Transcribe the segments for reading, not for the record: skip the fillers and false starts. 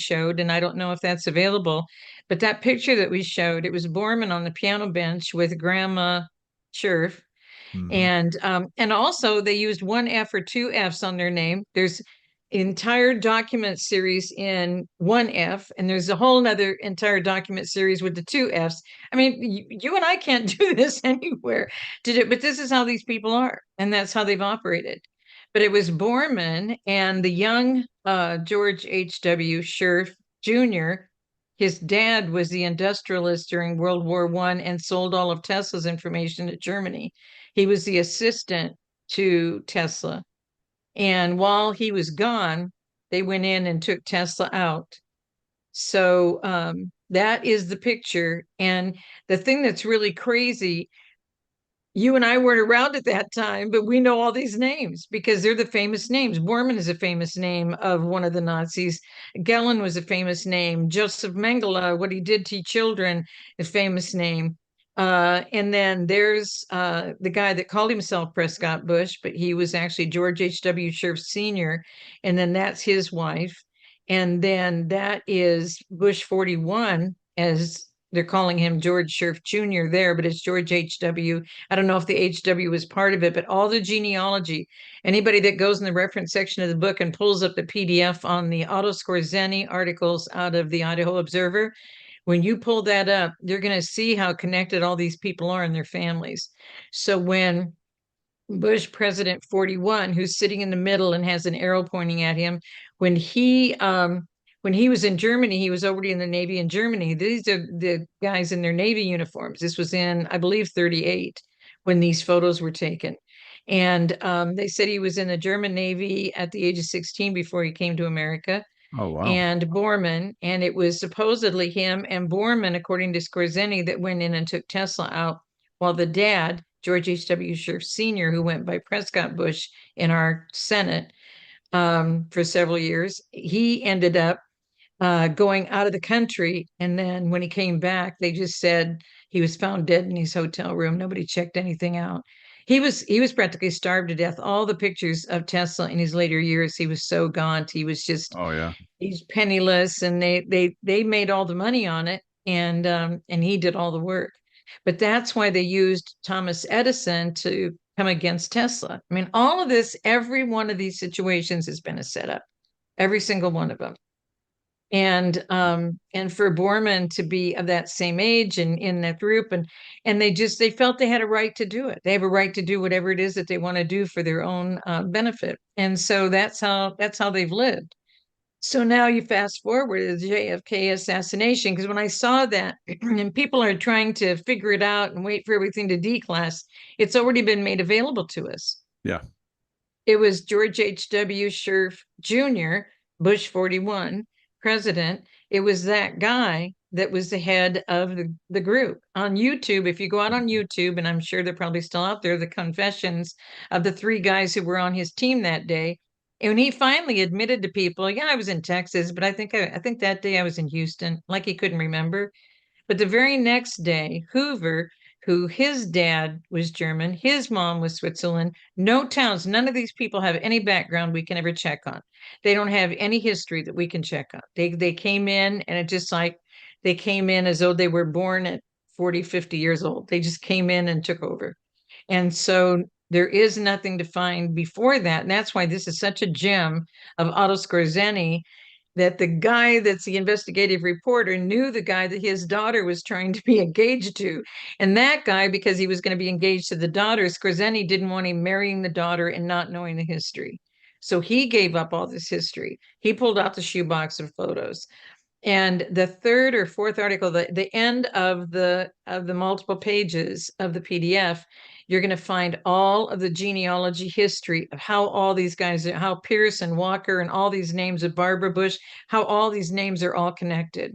showed, and I don't know if that's available, but that picture that we showed, it was Borman on the piano bench with Grandma Scherff. Hmm. And also they used one F or two Fs on their name. There's entire document series in one F, and there's a whole other entire document series with the two Fs. I mean, you and I can't do this anywhere, did it? But this is how these people are, and that's how they've operated. But it was Borman and the young George H.W. Scherff Jr. His dad was the industrialist during World War I and sold all of Tesla's information to Germany. He was the assistant to Tesla. And while he was gone, they went in and took Tesla out. So that is the picture. And the thing that's really crazy, you and I weren't around at that time, but we know all these names because they're the famous names. Bormann is a famous name of one of the Nazis. Gellin was a famous name. Joseph Mengele, what he did to children, is a famous name. And then there's the guy that called himself Prescott Bush, but he was actually George H.W. Scherff Sr. And then that's his wife. And then that is Bush 41, as they're calling him George Scherff Jr. there, but it's George H.W. I don't know if the HW is part of it, but all the genealogy, anybody that goes in the reference section of the book and pulls up the PDF on the Otto Skorzeny articles out of the Idaho Observer, when you pull that up, you're going to see how connected all these people are and their families. So when Bush President 41, who's sitting in the middle and has an arrow pointing at him, when he was in Germany, he was already in the Navy in Germany. These are the guys in their Navy uniforms. This was in, I believe, 38 when these photos were taken. And they said he was in the German Navy at the age of 16 before he came to America. Oh, wow. And Borman, and it was supposedly him and Borman, according to Skorzeny, that went in and took Tesla out, while the dad, George H.W. Scherff Sr., who went by Prescott Bush in our Senate for several years, he ended up going out of the country. And then when he came back, they just said he was found dead in his hotel room. Nobody checked anything out. He was practically starved to death. All the pictures of Tesla in his later years, he was so gaunt. He was just Oh, yeah. he's penniless, and they made all the money on it, and he did all the work. But that's why they used Thomas Edison to come against Tesla. I mean, all of this, every one of these situations has been a setup, every single one of them. And for Borman to be of that same age and in that group, and they felt they had a right to do it. They have a right to do whatever it is that they want to do for their own benefit. And so that's how they've lived. So now you fast forward to the JFK assassination, because when I saw that, and people are trying to figure it out and wait for everything to declass, it's already been made available to us. Yeah. It was George H.W. Scherff Jr., Bush 41, president. It was that guy that was the head of the group. On YouTube, if you go out on YouTube, and I'm sure they're probably still out there, the confessions of the three guys who were on his team that day. And when he finally admitted to people, yeah, I was in Texas, but I think that day I was in Houston, like he couldn't remember. But the very next day, Hoover, who his dad was German, his mom was Switzerland, no towns, none of these people have any background we can ever check on. They don't have any history that we can check on. They came in, and it just like they came in as though they were born at 40, 50 years old. They just came in and took over. And so there is nothing to find before that. And that's why this is such a gem of Otto Skorzeny, that the guy that's the investigative reporter knew the guy that his daughter was trying to be engaged to. And that guy, because he was going to be engaged to the daughter, Skorzeny didn't want him marrying the daughter and not knowing the history. So he gave up all this history. He pulled out the shoebox of photos. And the third or fourth article, the end of the multiple pages of the PDF, you're going to find all of the genealogy history of how all these guys, how Pierce and Walker and all these names of Barbara Bush, how all these names are all connected,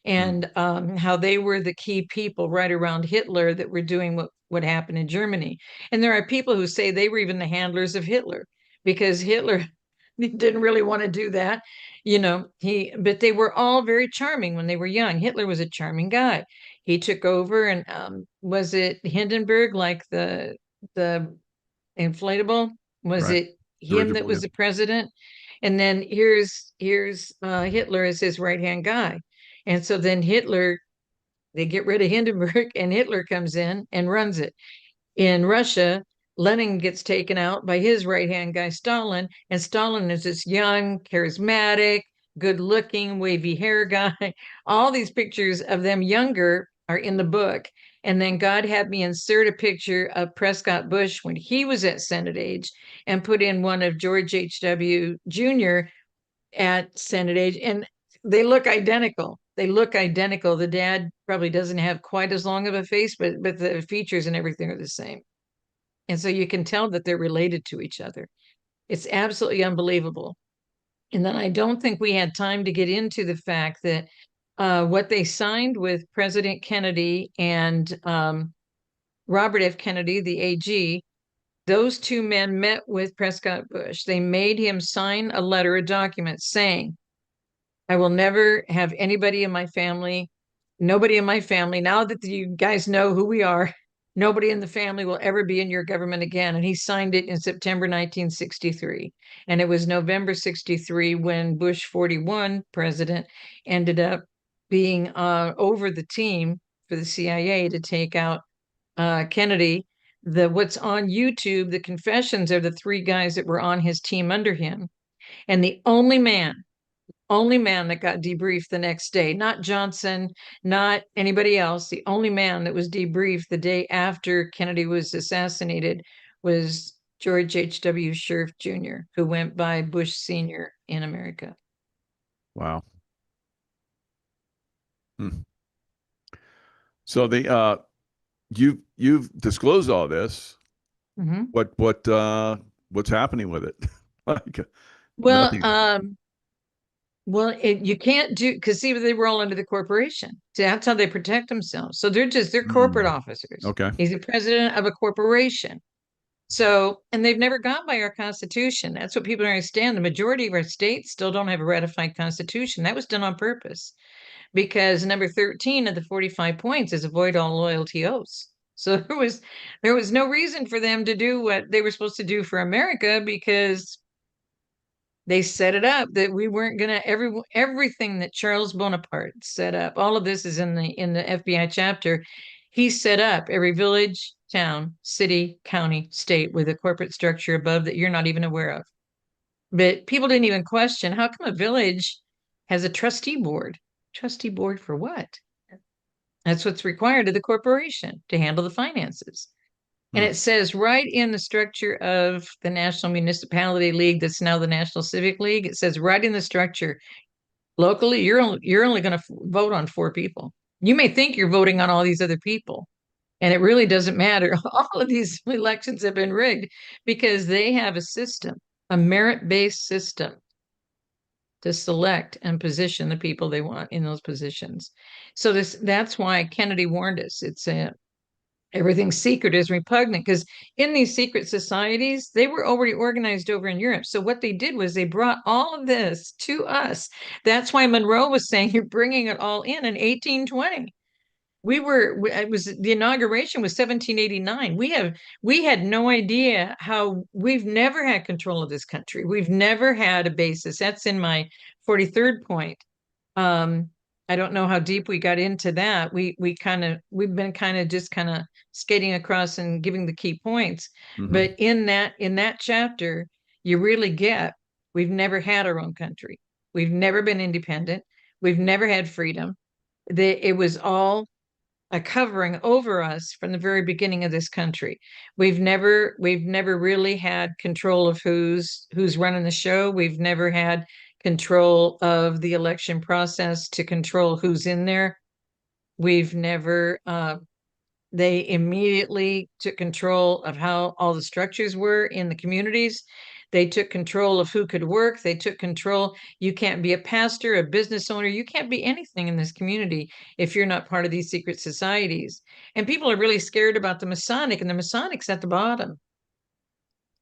Hmm. and how they were the key people right around Hitler that were doing what happened in Germany. And there are people who say they were even the handlers of Hitler, because Hitler didn't really want to do that. But they were all very charming when they were young. Hitler was a charming guy. He took over, and was it Hindenburg, like the inflatable? Was Right. it him that Dirigible. was Yeah. the president? And then here's Hitler as his right-hand guy. And so then Hitler, they get rid of Hindenburg and Hitler comes in and runs it. In Russia, Lenin gets taken out by his right-hand guy, Stalin, and Stalin is this young, charismatic, good-looking, wavy hair guy. All these pictures of them younger are in the book. And then God had me insert a picture of Prescott Bush when he was at Senate age and put in one of George H.W. Jr. at Senate age. And they look identical. They look identical. The dad probably doesn't have quite as long of a face, but the features and everything are the same. And so you can tell that they're related to each other. It's absolutely unbelievable. And then I don't think we had time to get into the fact that what they signed with President Kennedy and Robert F. Kennedy, the AG, those two men met with Prescott Bush. They made him sign a letter, a document saying, I will never have anybody in my family, nobody in my family, now that you guys know who we are, nobody in the family will ever be in your government again. And he signed it in September 1963. And it was November 63 when Bush 41 president ended up being over the team for the CIA to take out Kennedy. What's on YouTube, the confessions are the three guys that were on his team under him. And the only man that got debriefed the next day, not Johnson, not anybody else. The only man that was debriefed the day after Kennedy was assassinated was George H.W. Scherff Jr., who went by Bush Sr. in America. Wow. So you've disclosed all this. Mm-hmm. What's happening with it? Like, well, you can't do, because see, they were all under the corporation. So that's how they protect themselves. So they're corporate officers. Okay. He's the president of a corporation. So, and they've never gone by our Constitution. That's what people don't understand. The majority of our states still don't have a ratified Constitution. That was done on purpose because number 13 of the 45 points is avoid all loyalty oaths. So there was no reason for them to do what they were supposed to do for America because they set it up that we weren't going to everything that Charles Bonaparte set up. All of this is in the FBI chapter. He set up every village, town, city, county, state with a corporate structure above that you're not even aware of. But people didn't even question, how come a village has a trustee board? Trustee board for what? That's what's required of the corporation to handle the finances. And it says right in the structure of the National Municipality League, that's now the National Civic League, it says right in the structure, locally, you're only going to vote on 4 people. You may think you're voting on all these other people, and it really doesn't matter. All of these elections have been rigged because they have a system, a merit-based system to select and position the people they want in those positions. So that's why Kennedy warned us. It's everything secret is repugnant because in these secret societies, they were already organized over in Europe. So what they did was they brought all of this to us. That's why Monroe was saying you're bringing it all in 1820. It was the inauguration was 1789. We had no idea how we've never had control of this country. We've never had a basis. That's in my 43rd point. I don't know how deep we got into that. We've been kind of just kind of skating across and giving the key points. Mm-hmm. But in that chapter, you really get we've never had our own country. We've never been independent. We've never had freedom. It was all a covering over us from the very beginning of this country. We've never really had control of who's running the show. We've never had control of the election process to control who's in there. We've never they immediately took control of how all the structures were in the communities. They took control of who could work. They took control. You can't be a pastor, a business owner. You can't be anything in this community if you're not part of these secret societies. And people are really scared about the Masonic, and the Masonic's at the bottom.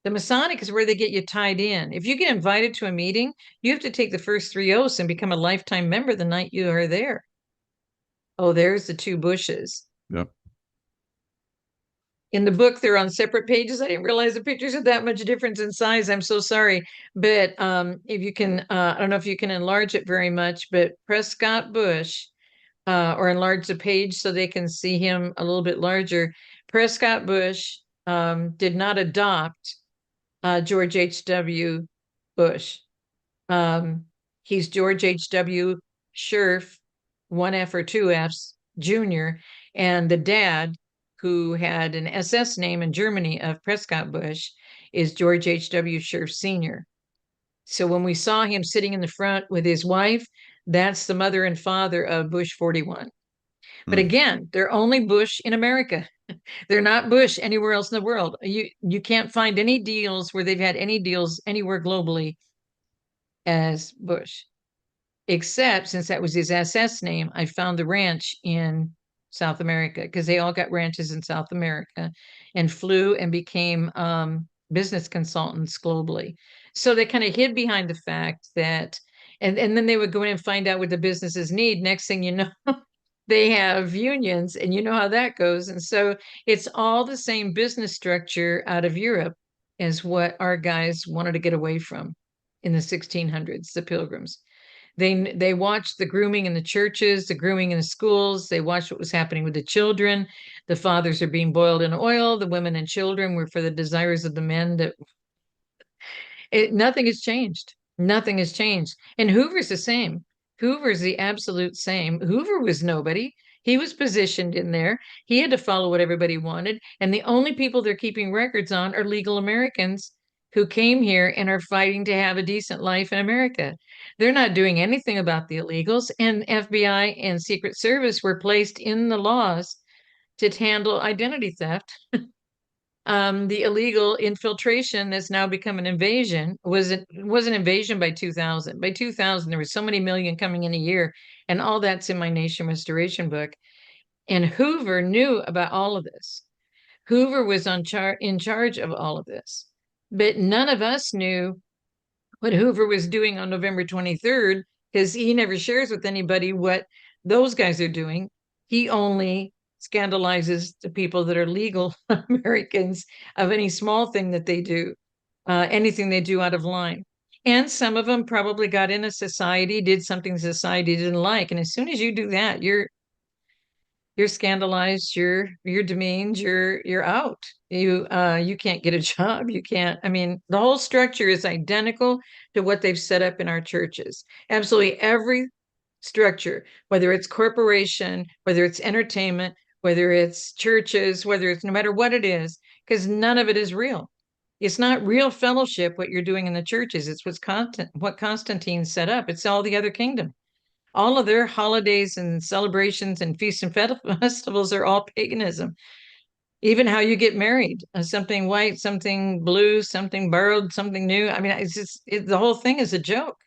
The Masonic is where they get you tied in. If you get invited to a meeting, you have to take the first 3 oaths and become a lifetime member the night you are there. Oh, there's the 2 Bushes. Yep. In the book, they're on separate pages. I didn't realize the pictures are that much difference in size. I'm so sorry. But if you can, I don't know if you can enlarge it very much, but Prescott Bush, or enlarge the page so they can see him a little bit larger. Prescott Bush did not adopt George H.W. Bush. He's George H.W. Scherff, one F or two Fs, Jr., and the dad, who had an SS name in Germany of Prescott Bush, is George H.W. Scherff Sr. So when we saw him sitting in the front with his wife, that's the mother and father of Bush 41. But again, they're only Bush in America. They're not Bush anywhere else in the world. You can't find any deals where they've had any deals anywhere globally as Bush, except since that was his SS name, I found the ranch in South America because they all got ranches in South America and flew and became business consultants globally. So they kind of hid behind the fact that, and then they would go in and find out what the businesses need. Next thing you know, they have unions, and you know how that goes. And so it's all the same business structure out of Europe as what our guys wanted to get away from in the 1600s, the Pilgrims. They watched the grooming in the churches, the grooming in the schools. They watched what was happening with the children. The fathers are being boiled in oil. The women and children were for the desires of the men. Nothing has changed. Nothing has changed. And Hoover's the same. Hoover's the absolute same. Hoover was nobody. He was positioned in there. He had to follow what everybody wanted. And the only people they're keeping records on are legal Americans who came here and are fighting to have a decent life in America. They're not doing anything about the illegals. And FBI and Secret Service were placed in the laws to handle identity theft. The illegal infiltration that's now become an invasion was an invasion by 2000. By 2000, there were so many million coming in a year, and all that's in my Nation Restoration book. And Hoover knew about all of this. Hoover was in charge of all of this, but none of us knew what Hoover was doing on November 23rd because he never shares with anybody what those guys are doing. He only scandalizes the people that are legal Americans of any small thing that they do, anything they do out of line. And some of them probably got in a society, did something society didn't like. And as soon as you do that, you're scandalized, you're demeaned, you're out. You can't get a job. You can't. I mean, the whole structure is identical to what they've set up in our churches. Absolutely every structure, whether it's corporation, whether it's entertainment, whether it's churches, whether it's no matter what it is, because none of it is real. It's not real fellowship what you're doing in the churches. It's what Constantine set up. It's all the other kingdom. All of their holidays and celebrations and feasts and festivals are all paganism. Even how you get married, something white, something blue, something borrowed, something new. I mean, it's just the whole thing is a joke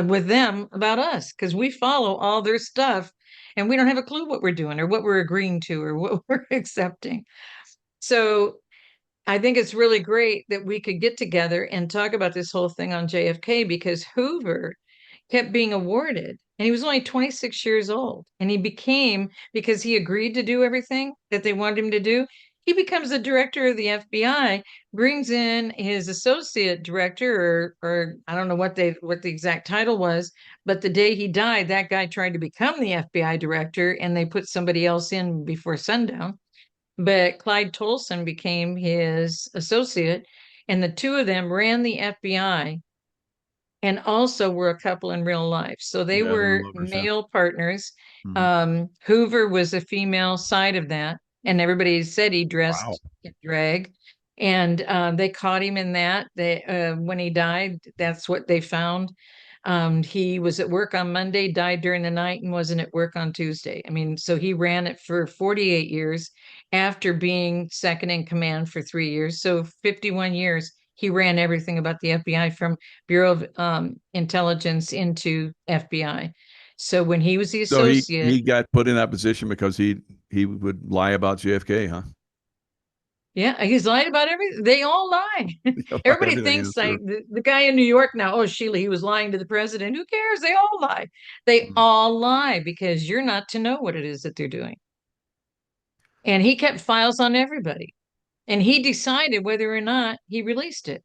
with them about us because we follow all their stuff and we don't have a clue what we're doing or what we're agreeing to or what we're accepting. So I think it's really great that we could get together and talk about this whole thing on JFK because Hoover kept being awarded. And he was only 26 years old. And he became, because he agreed to do everything that they wanted him to do, he becomes the director of the FBI, brings in his associate director, or I don't know what the exact title was, but the day he died, that guy tried to become the FBI director and they put somebody else in before sundown. But Clyde Tolson became his associate, and the two of them ran the FBI and also were a couple in real life. So they Yeah, the were lovers, yeah. male partners. Mhm. Hoover was a female side of that, and everybody said he Wow. dressed in drag. And they caught him in that. They when he died, that's what they found. He was at work on Monday, died during the night, and wasn't at work on Tuesday. I mean, so he ran it for 48 years after being second in command for 3 years. So 51 years, he ran everything about the FBI from Bureau of Intelligence into FBI. So when he was the So associate, he got put in that position because he would lie about JFK, huh? yeah, he's lied about everything. They all lie. About Everybody everything, thinks that's true. like the guy in New York now, oh, Sheila, he was lying to the president. Who cares? They all lie. They Mm. all lie because you're not to know what it is that they're doing. And he kept files on everybody. And he decided whether or not he released it.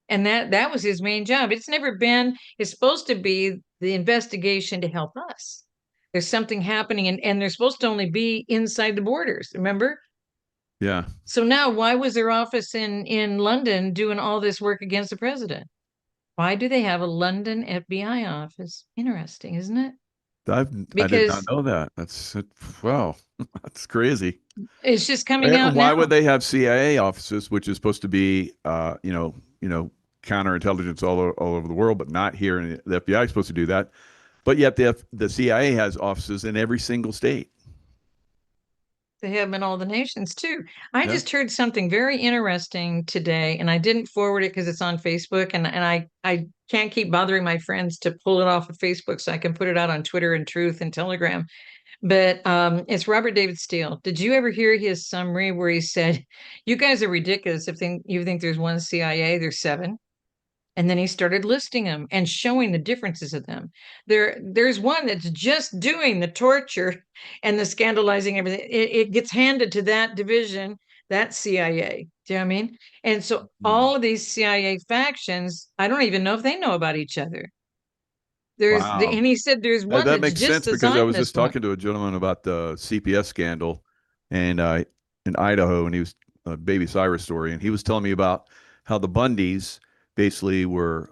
And that was his main job. It's never been, it's supposed to be the investigation to help us. There's something happening, and they're supposed to only be inside the borders, remember? Yeah. So now why was their office in London doing all this work against the president? Why do they have a London FBI office? Interesting, isn't it? I did not Because know that. Wow, that's crazy. it's just coming And out why would now. they have CIA offices, which is supposed to be, counterintelligence all over the world, but not here? And the FBI is supposed to do that, but yet the CIA has offices in every single state. They have in all the nations too. I Yeah. just heard something very interesting today, and I didn't forward it because it's on Facebook, and I can't keep bothering my friends to pull it off of Facebook so I can put it out on Twitter and Truth and Telegram. But it's Robert David Steele. Did you ever hear his summary where he said, "You guys are ridiculous if you think there's one CIA, there's seven." And then he started listing them and showing the differences of them. There's one that's just doing the torture and the scandalizing everything. It gets handed to that division, that CIA. Do you know what I mean? And so Mm. all of these CIA factions, I don't even know if they know about each other. Wow. And he said there's one That that's makes just sense because I designed was this just one. talking to a gentleman about the CPS scandal and in Idaho, and he was a baby Cyrus story, and he was telling me about how the Bundys basically were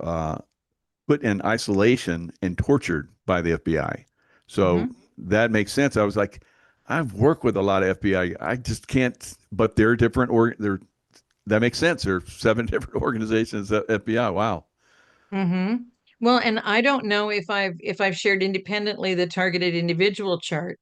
put in isolation and tortured by the FBI. So Hmm. that makes sense. I was like, I've worked with a lot of FBI. I just can't, but they're different, or they're that makes sense. There are seven different organizations at FBI. Wow. Hmm. Well, and I don't know if I've shared independently the targeted individual chart,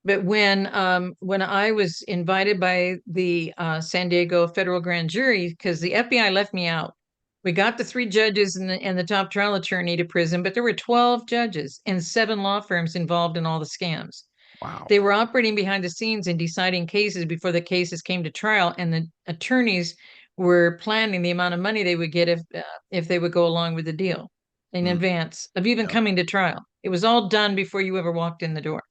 but when I was invited by the San Diego federal grand jury, because the FBI left me out, we got the three judges and the top trial attorney to prison, but there were 12 judges and seven law firms involved in all the scams. Wow. They were operating behind the scenes and deciding cases before the cases came to trial, and the attorneys were planning the amount of money they would get if they would go along with the deal in Mm. advance of even Yeah. coming to trial. It was all done before you ever walked in the door.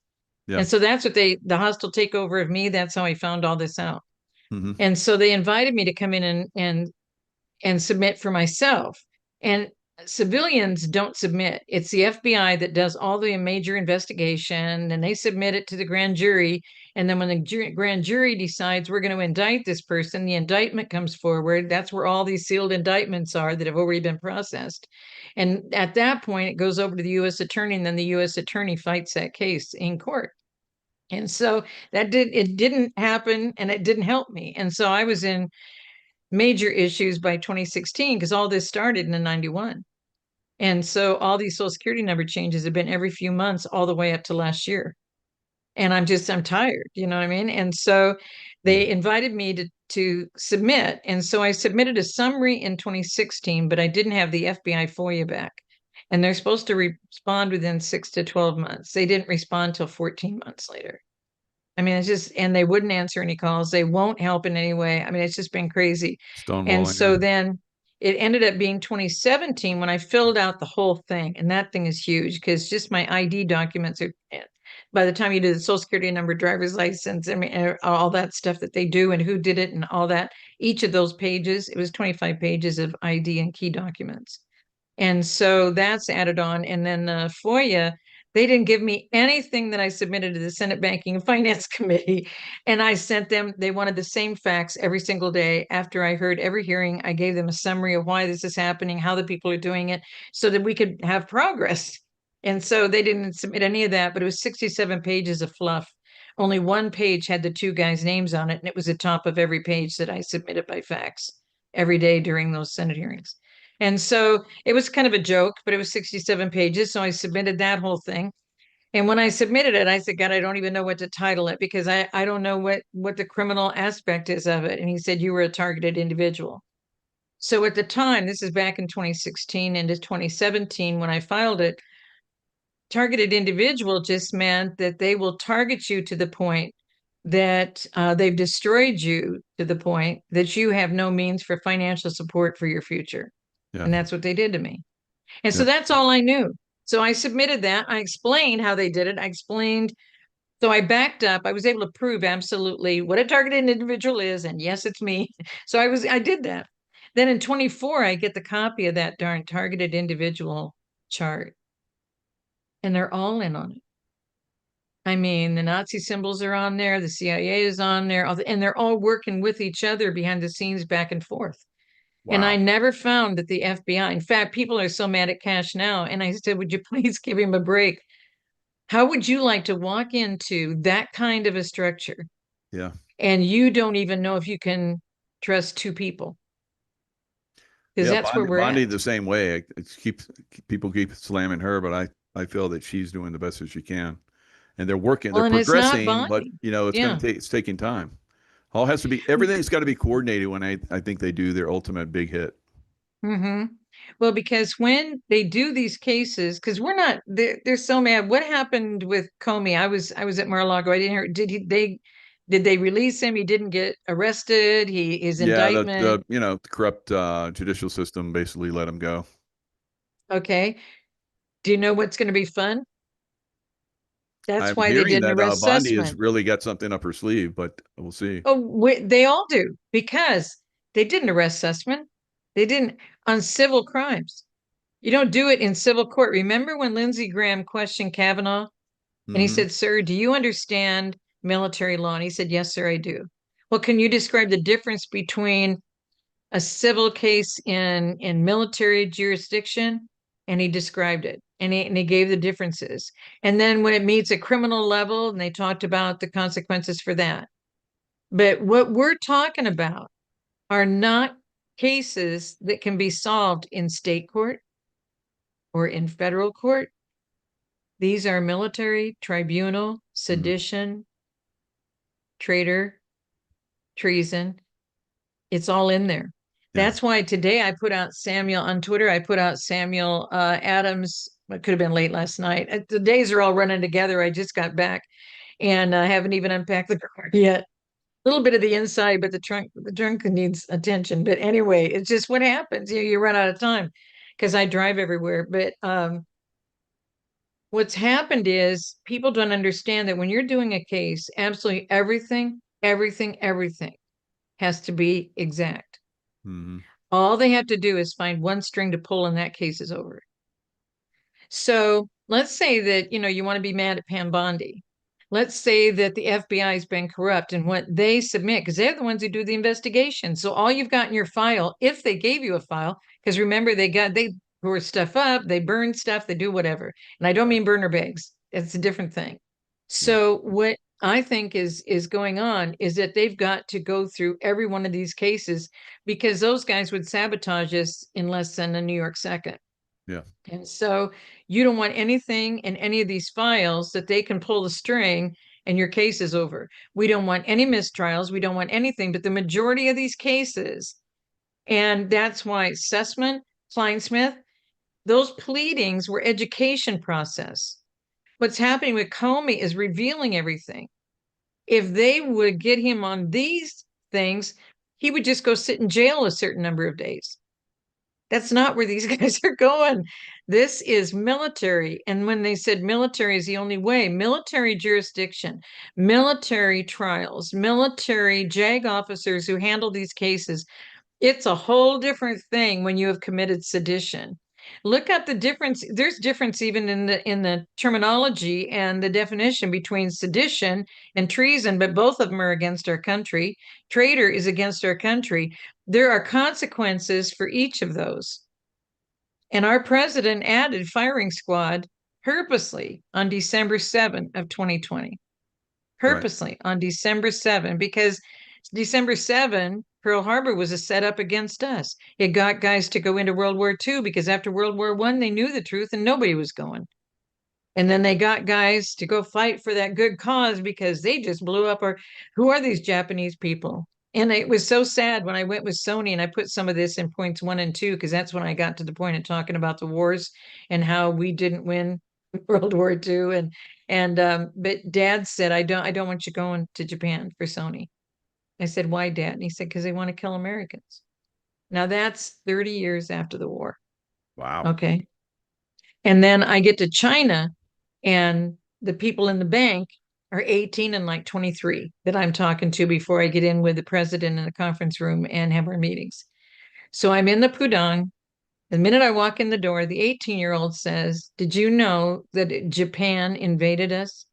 Yeah. And so that's what the hostile takeover of me, that's how I found all this out. Hmm. And so they invited me to come in and submit for myself. And civilians don't submit. It's the FBI that does all the major investigation, and they submit it to the grand jury. And then when the grand jury decides we're going to indict this person, the indictment comes forward. That's where all these sealed indictments are that have already been processed. And at that point, it goes over to the U.S. attorney, and then the U.S. attorney fights that case in court. And so it didn't happen, and it didn't help me. And so I was in major issues by 2016 because all this started in 91. And so all these social security number changes have been every few months all the way up to last year. And I'm tired, you know what I mean? And so they invited me to submit. And so I submitted a summary in 2016, but I didn't have the FBI FOIA back. And they're supposed to respond within 6 to 12 months. They didn't respond until 14 months later. I mean, it's just, and they wouldn't answer any calls. They won't help in any way. I mean, it's just been crazy. And Stonewalling. so Yeah. then it ended up being 2017 when I filled out the whole thing. And that thing is huge because just my ID documents are, by the time you do the social security number, driver's license, I mean, all that stuff that they do and who did it and all that, each of those pages, it was 25 pages of ID and key documents. And so that's added on. And then the FOIA, they didn't give me anything that I submitted to the Senate Banking and Finance Committee. And I sent them, they wanted the same facts every single day. After I heard every hearing, I gave them a summary of why this is happening, how the people are doing it, so that we could have progress. And so they didn't submit any of that, but it was 67 pages of fluff. Only one page had the two guys' names on it, and it was the top of every page that I submitted by fax every day during those Senate hearings. And so it was kind of a joke, but it was 67 pages. So I submitted that whole thing. And when I submitted it, I said, God, I don't even know what to title it because I don't know what the criminal aspect is of it. And he said, you were a targeted individual. So at the time, this is back in 2016 into 2017, when I filed it, targeted individual just meant that they will target you to the point that they've destroyed you to the point that you have no means for financial support for your future. Yeah. And that's what they did to me. And so Yeah. that's all I knew. So I submitted that. I explained how they did it. I explained So I backed up. I was able to prove absolutely what a targeted individual is, and yes, it's me. So I did that. Then in 24, I get the copy of that darn targeted individual chart, and they're all in on it. I mean, the Nazi symbols are on there, the CIA is on there, and they're all working with each other behind the scenes back and forth. And I Wow. never found that the FBI, in fact, people are so mad at Cash now. And I said, would you please give him a break? How would you like to walk into that kind of a structure Yeah. and you don't even know if you can trust two people? Because Yeah. that's where we're Bondi at. the same way. People keep slamming her, but I feel that she's doing the best that she can. And they're working, Well, they're and it's not progressing, but bonding. it's going to Yeah. take, it's taking time. Everything's got to be coordinated when I think they do their ultimate big hit. Mm-hmm. Well, because when they do these cases, because they're so mad. What happened with Comey? I was at Mar-a-Lago. I didn't hear. Did they release him? He didn't get arrested. His Yeah, indictment. the corrupt judicial system basically let him go. Okay. Do you know what's going to be fun? That's I'm why they hearing didn't that arrest Bondi has Sussman. really got something up her sleeve, but we'll see. Oh, they all do because they didn't arrest Sussman. They didn't on civil crimes. You don't do it in civil court. Remember when Lindsey Graham questioned Kavanaugh and he Hmm. said, "Sir, do you understand military law?" And he said, "Yes, sir, I do." Well, can you describe the difference between a civil case in military jurisdiction? And he described it, and he gave the differences. And then when it meets a criminal level, and they talked about the consequences for that. But what we're talking about are not cases that can be solved in state court or in federal court. These are military, tribunal, Hmm. sedition, traitor, treason. It's all in there. Yeah. That's why today I put out Samuel on Twitter. I put out Samuel Adams. It could have been late last night. The days are all running together. I just got back and I haven't even unpacked the car yet. A little bit of the inside, but the trunk needs attention. But anyway, it's just what happens. You run out of time because I drive everywhere. But what's happened is people don't understand that when you're doing a case, absolutely everything has to be exact. Hmm. All they have to do is find one string to pull, and that case is over. So let's say that you want to be mad at Pam Bondi. Let's say that the FBI has been corrupt in what they submit because they're the ones who do the investigation. So all you've got in your file, if they gave you a file, because remember they pour stuff up, they burn stuff, they do whatever. And I don't Right. mean burner bags. It's a different thing. Yeah. So what I think is going on is that they've got to go through every one of these cases because those guys would sabotage us in less than a New York second. Yeah. And so you don't want anything in any of these files that they can pull the string and your case is over. We don't want any mistrials. We don't want anything, but the majority of these cases, and that's why Sussman, Kleinsmith, those pleadings were education process. What's happening with Comey is revealing everything. If they would get him on these things, he would just go sit in jail a certain number of days. That's not where these guys are going. This is military. And when they said military is the only way, military jurisdiction, military trials, military JAG officers who handle these cases, it's a whole different thing when you have committed sedition. Look up the difference. There's difference even in the terminology and the definition between sedition and treason, but both of them are against our country. Traitor is against our country. There are consequences for each of those. And our president added firing squad purposely on December 7th of 2020. Right. Purposely on December 7th, because December 7th, Pearl Harbor was a setup against us. It got guys to go into World War II because after World War I, they knew the truth and nobody was going. And then they got guys to go fight for that good cause because they just blew up our, who are these Japanese people? And it was so sad when I went with Sony and I put some of this in points 1 and 2, because that's when I got to the point of talking about the wars and how we didn't win World War II. But Dad said, I don't want you going to Japan for Sony. I said, why, Dad? And he said, because they want to kill Americans. Now that's 30 years after the war. Wow. Okay. And then I get to China and the people in the bank are 18 and like 23 that I'm talking to before I get in with the president in the conference room and have our meetings. So I'm in the Pudong. The minute I walk in the door, the 18-year-old says, "Did you know that Japan invaded us?"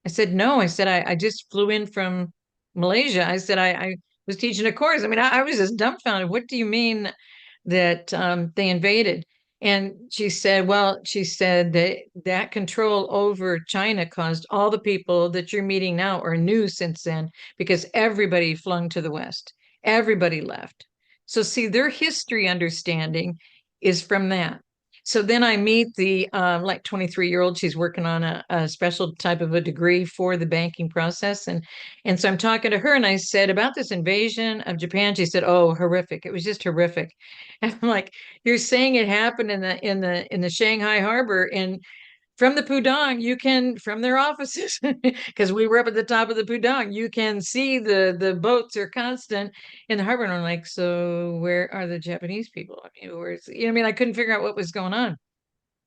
I said, "No." I said, I just flew in from Malaysia. I said, I was teaching a course. I mean, I was just dumbfounded. What do you mean that they invaded? And she said, well, she said that that control over China caused all the people that you're meeting now are new since then because everybody flung to the West. Everybody left. So see, their history understanding is from that. So then I meet the like 23-year-old. She's working on a special type of a degree for the banking process, and so I'm talking to her, and I said about this invasion of Japan. She said, "Oh, horrific! It was just horrific." And I'm like, "You're saying it happened in the Shanghai harbor, and from the Pudong, you can from their offices because we were up at the top of the Pudong. You can see the boats are constant in the harbor." And I'm like, "So where are the Japanese people? I mean, where's I mean, I couldn't figure out what was going on."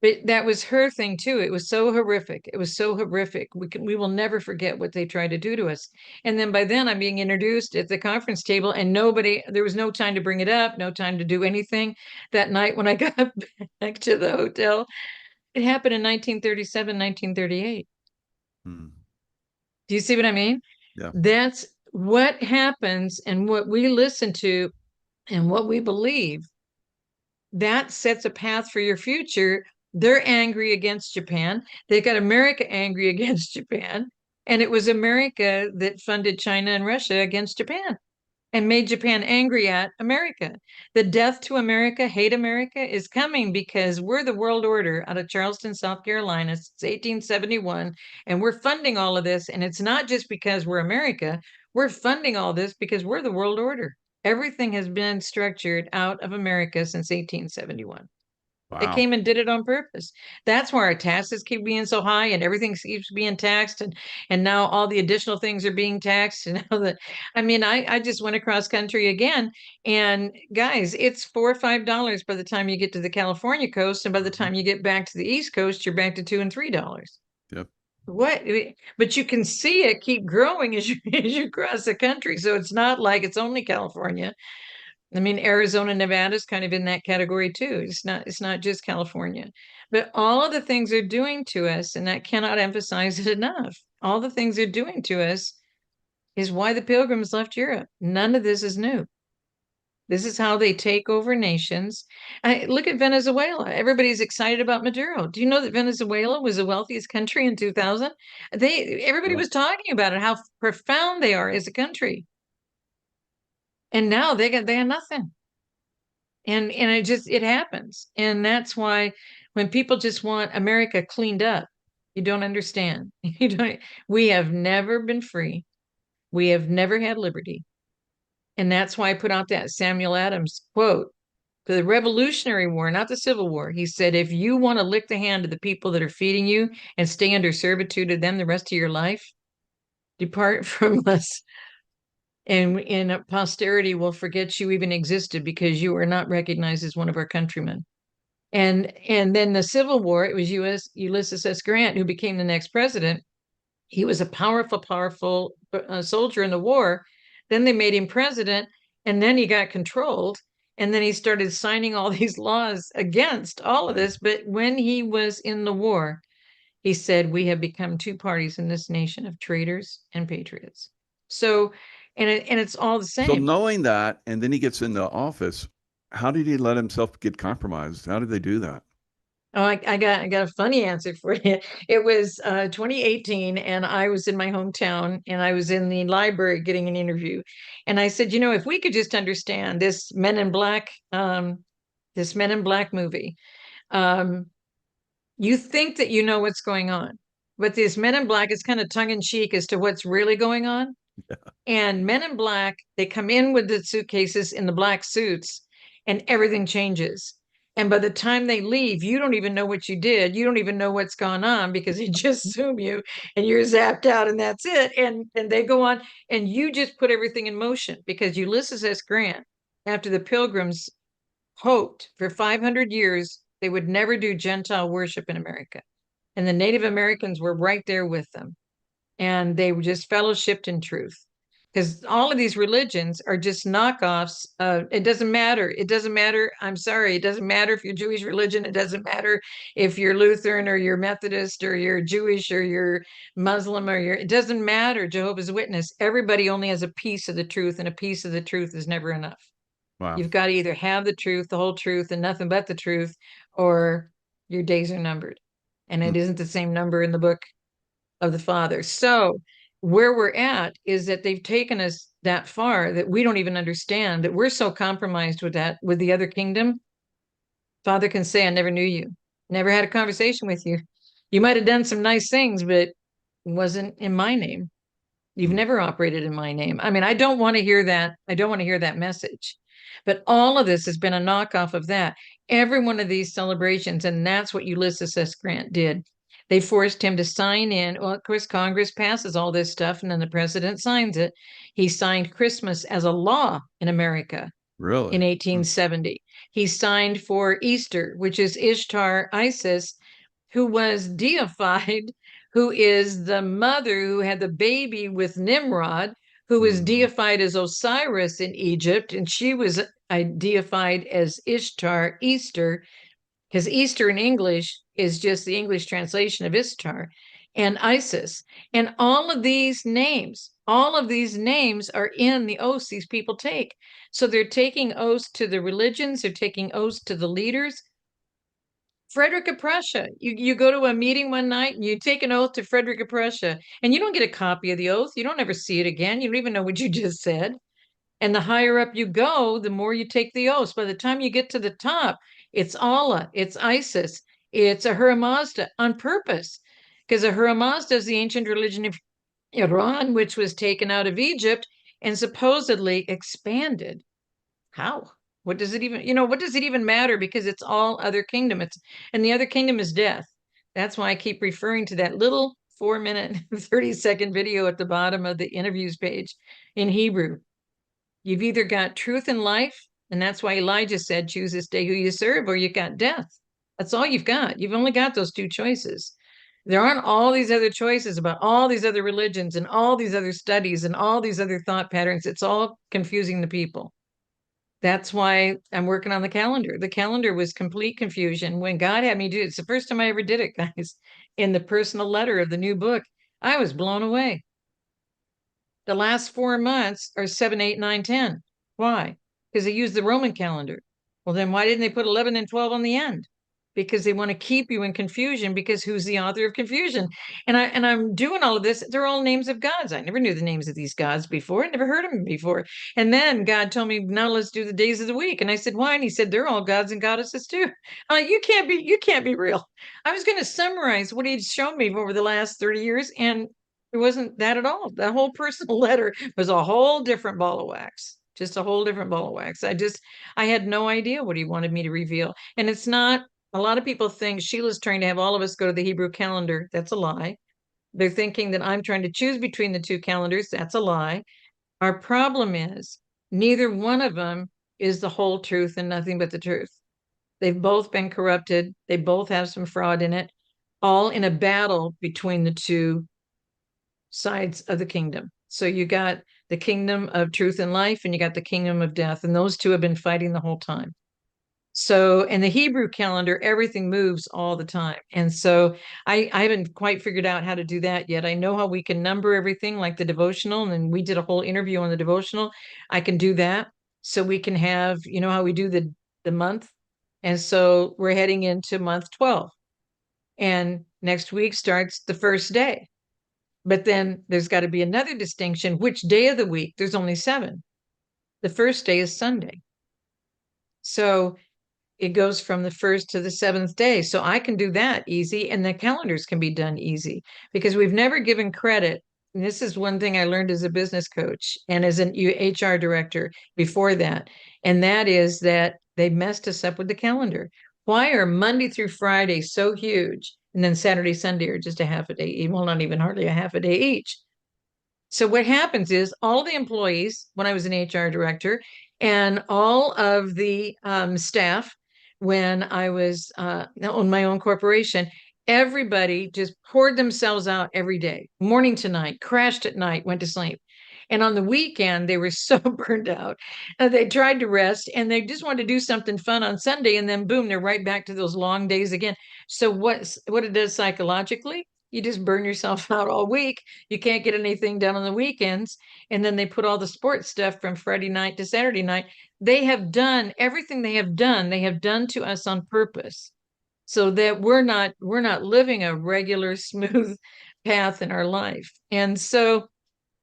But that was her thing too. It was so horrific. It was so horrific. We will never forget what they tried to do to us. And then by then I'm being introduced at the conference table, and there was no time to bring it up, no time to do anything. That night when I got back to the hotel, it happened in 1937, 1938. Hmm. Do you see what I mean? Yeah. That's what happens, and what we listen to and what we believe. That sets a path for your future. They're angry against Japan. They got America angry against Japan. And it was America that funded China and Russia against Japan and made Japan angry at America. The death to America, hate America is coming because we're the world order out of Charleston, South Carolina since 1871. And we're funding all of this. And it's not just because we're America, we're funding all this because we're the world order. Everything has been structured out of America since 1871. They Wow. came and did it on purpose. That's why our taxes keep being so high and everything keeps being taxed, and now all the additional things are being taxed. And now that I mean, I just went across country again, and guys, it's $4 or $5 by the time you get to the California coast, and by the Mhm. time you get back to the East Coast, you're back to $2 and $3. Yep. What? But you can see it keep growing as you as you cross the country. So it's not like it's only California. I mean, Arizona, Nevada is kind of in that category too. It's not just California. But all of the things they're doing to us, and that cannot emphasize it enough. All the things they're doing to us is why the pilgrims left Europe. None of this is new. This is how they take over nations. Look at Venezuela. Everybody's excited about Maduro. Do you know that Venezuela was the wealthiest country in 2000? Everybody Yeah. was talking about it, how profound they are as a country. And now they got nothing. And it happens. And that's why when people just want America cleaned up, you don't understand. You don't We have never been free. We have never had liberty. And that's why I put out that Samuel Adams quote for the Revolutionary War, not the Civil War. He said, if you want to lick the hand of the people that are feeding you and stay under servitude to them the rest of your life, depart from us. And posterity will forget you even existed because you are not recognized as one of our countrymen. And then the Civil War, it was Ulysses S. Grant who became the next president. He was a powerful soldier in the war. Then they made him president, and then he got controlled, and then he started signing all these laws against all of Right. this. But when he was in the war, he said, "We have become two parties in this nation of traitors and patriots." So, and it's all the So same. knowing that, and then he gets into office, how did he let himself get compromised? How did they do that? Oh, I got a funny answer for you. It was 2018, and I was in my hometown, and I was in the library getting an interview, and I said, if we could just understand this Men in Black movie, um, you think that you know what's going on, but this Men in Black is kind of tongue in cheek as to what's really going on. And Men in Black, they come in with the suitcases in the black suits, and everything changes. And by the time they leave, you don't even know what you did. You don't even know what's gone on because they just zoom you and you're zapped out, and that's it. And they go on, and you just put everything in motion because Ulysses S. Grant, after the Pilgrims hoped for 500 years they would never do Gentile worship in America. And the Native Americans were right there with them. and they were just fellowshipped in truth. Because all of these religions are just knockoffs. It doesn't matter. It doesn't matter. I'm sorry. It doesn't matter if you're Jewish religion. It doesn't matter if you're Lutheran or you're Methodist or you're Jewish or you're Muslim or it doesn't matter. Jehovah's Witness. Everybody only has a piece of the truth, and a piece of the truth is never enough. Wow. You've got to either have the truth, the whole truth, and nothing but the truth, or your days are numbered. And it isn't the same number in the book of the Father. So where we're at is that they've taken us that far that we don't even understand, that we're so compromised with that, with the other kingdom. Father can say, I never knew you, never had a conversation with you. You might have done some nice things, but it wasn't in my name. You've never operated in my name. I mean, I don't want to hear that. I don't want to hear that message. But all of this has been a knockoff of that. Every one of these celebrations, and that's what Ulysses S. Grant did. They forced him to sign in. Well, of course, Congress passes all this stuff, and then the president signs it. He signed Christmas as a law in America Really? in 1870. He signed for Easter, which is Ishtar, Isis, who was deified, who is the mother who had the baby with Nimrod, who was deified as Osiris in Egypt, and she was deified as Ishtar, Easter, because Easter in English is just the English translation of Ishtar, and Isis. And all of these names are in the oaths these people take. So they're taking oaths to the religions, they're taking oaths to the leaders. Frederick of Prussia. You go to a meeting one night and you take an oath to Frederick of Prussia, and you don't get a copy of the oath. You don't ever see it again. You don't even know what you just said. And the higher up you go, the more you take the oaths. By the time you get to the top, it's Allah, it's Isis, it's Ahura Mazda on purpose. Because Ahura Mazda is the ancient religion of Iran, which was taken out of Egypt and supposedly expanded. How? What does it even, what does it even matter? Because it's all other kingdom. And the other kingdom is death. That's why I keep referring to that little 4-minute, 30-second video at the bottom of the interviews page in Hebrew. You've either got truth and life, and that's why Elijah said, choose this day who you serve, or you got death. That's all you've got. You've only got those two choices. There aren't all these other choices about all these other religions and all these other studies and all these other thought patterns. It's all confusing the people. That's why I'm working on the calendar. The calendar was complete confusion. When God had me do it, it's the first time I ever did it, guys. In the personal letter of the new book, I was blown away. The last 4 months are 7, 8, 9, 10. Why? Because they used the Roman calendar. Well, then why didn't they put 11 and 12 on the end? Because they want to keep you in confusion, because who's the author of confusion? And I'm doing all of this. They're all names of gods. I never knew the names of these gods before. I never heard of them before. And then God told me, now let's do the days of the week. And I said, why? And he said, they're all gods and goddesses too. I'm like, you can't be real. I was going to summarize what he'd shown me over the last 30 years, and it wasn't that at all. The whole personal letter was a whole different ball of wax. Just a whole different ball of wax. I had no idea what he wanted me to reveal. And it's not, a lot of people think Sheila's trying to have all of us go to the Hebrew calendar. That's a lie. They're thinking that I'm trying to choose between the two calendars. That's a lie. Our problem is neither one of them is the whole truth and nothing but the truth. They've both been corrupted. They both have some fraud in it, all in a battle between the two sides of the kingdom. So you got the kingdom of truth and life, and you got the kingdom of death. And those two have been fighting the whole time. So in the Hebrew calendar, everything moves all the time. And so I haven't quite figured out how to do that yet. I know how we can number everything like the devotional, and we did a whole interview on the devotional. I can do that. So we can have, how we do the month. And so we're heading into month 12. And next week starts the first day. But then there's got to be another distinction. Which day of the week? There's only 7. The first day is Sunday. So it goes from the 1st to the 7th day. So I can do that easy, and the calendars can be done easy, because we've never given credit. And this is one thing I learned as a business coach and as an HR director before that. And that is that they messed us up with the calendar. Why are Monday through Friday so huge, and then Saturday, Sunday are just a half a day, well, not even hardly a half a day each? So what happens is all the employees, when I was an HR director, and all of the staff, when I was on my own corporation, Everybody just poured themselves out every day, morning to night, crashed at night, went to sleep. And on the weekend, they were so burned out. They tried to rest and they just wanted to do something fun on Sunday. And then, boom, they're right back to those long days again. So, what it does psychologically, you just burn yourself out all week. You can't get anything done on the weekends. And then they put all the sports stuff from Friday night to Saturday night. They have done everything they have done to us on purpose so that we're not living a regular smooth path in our life. And so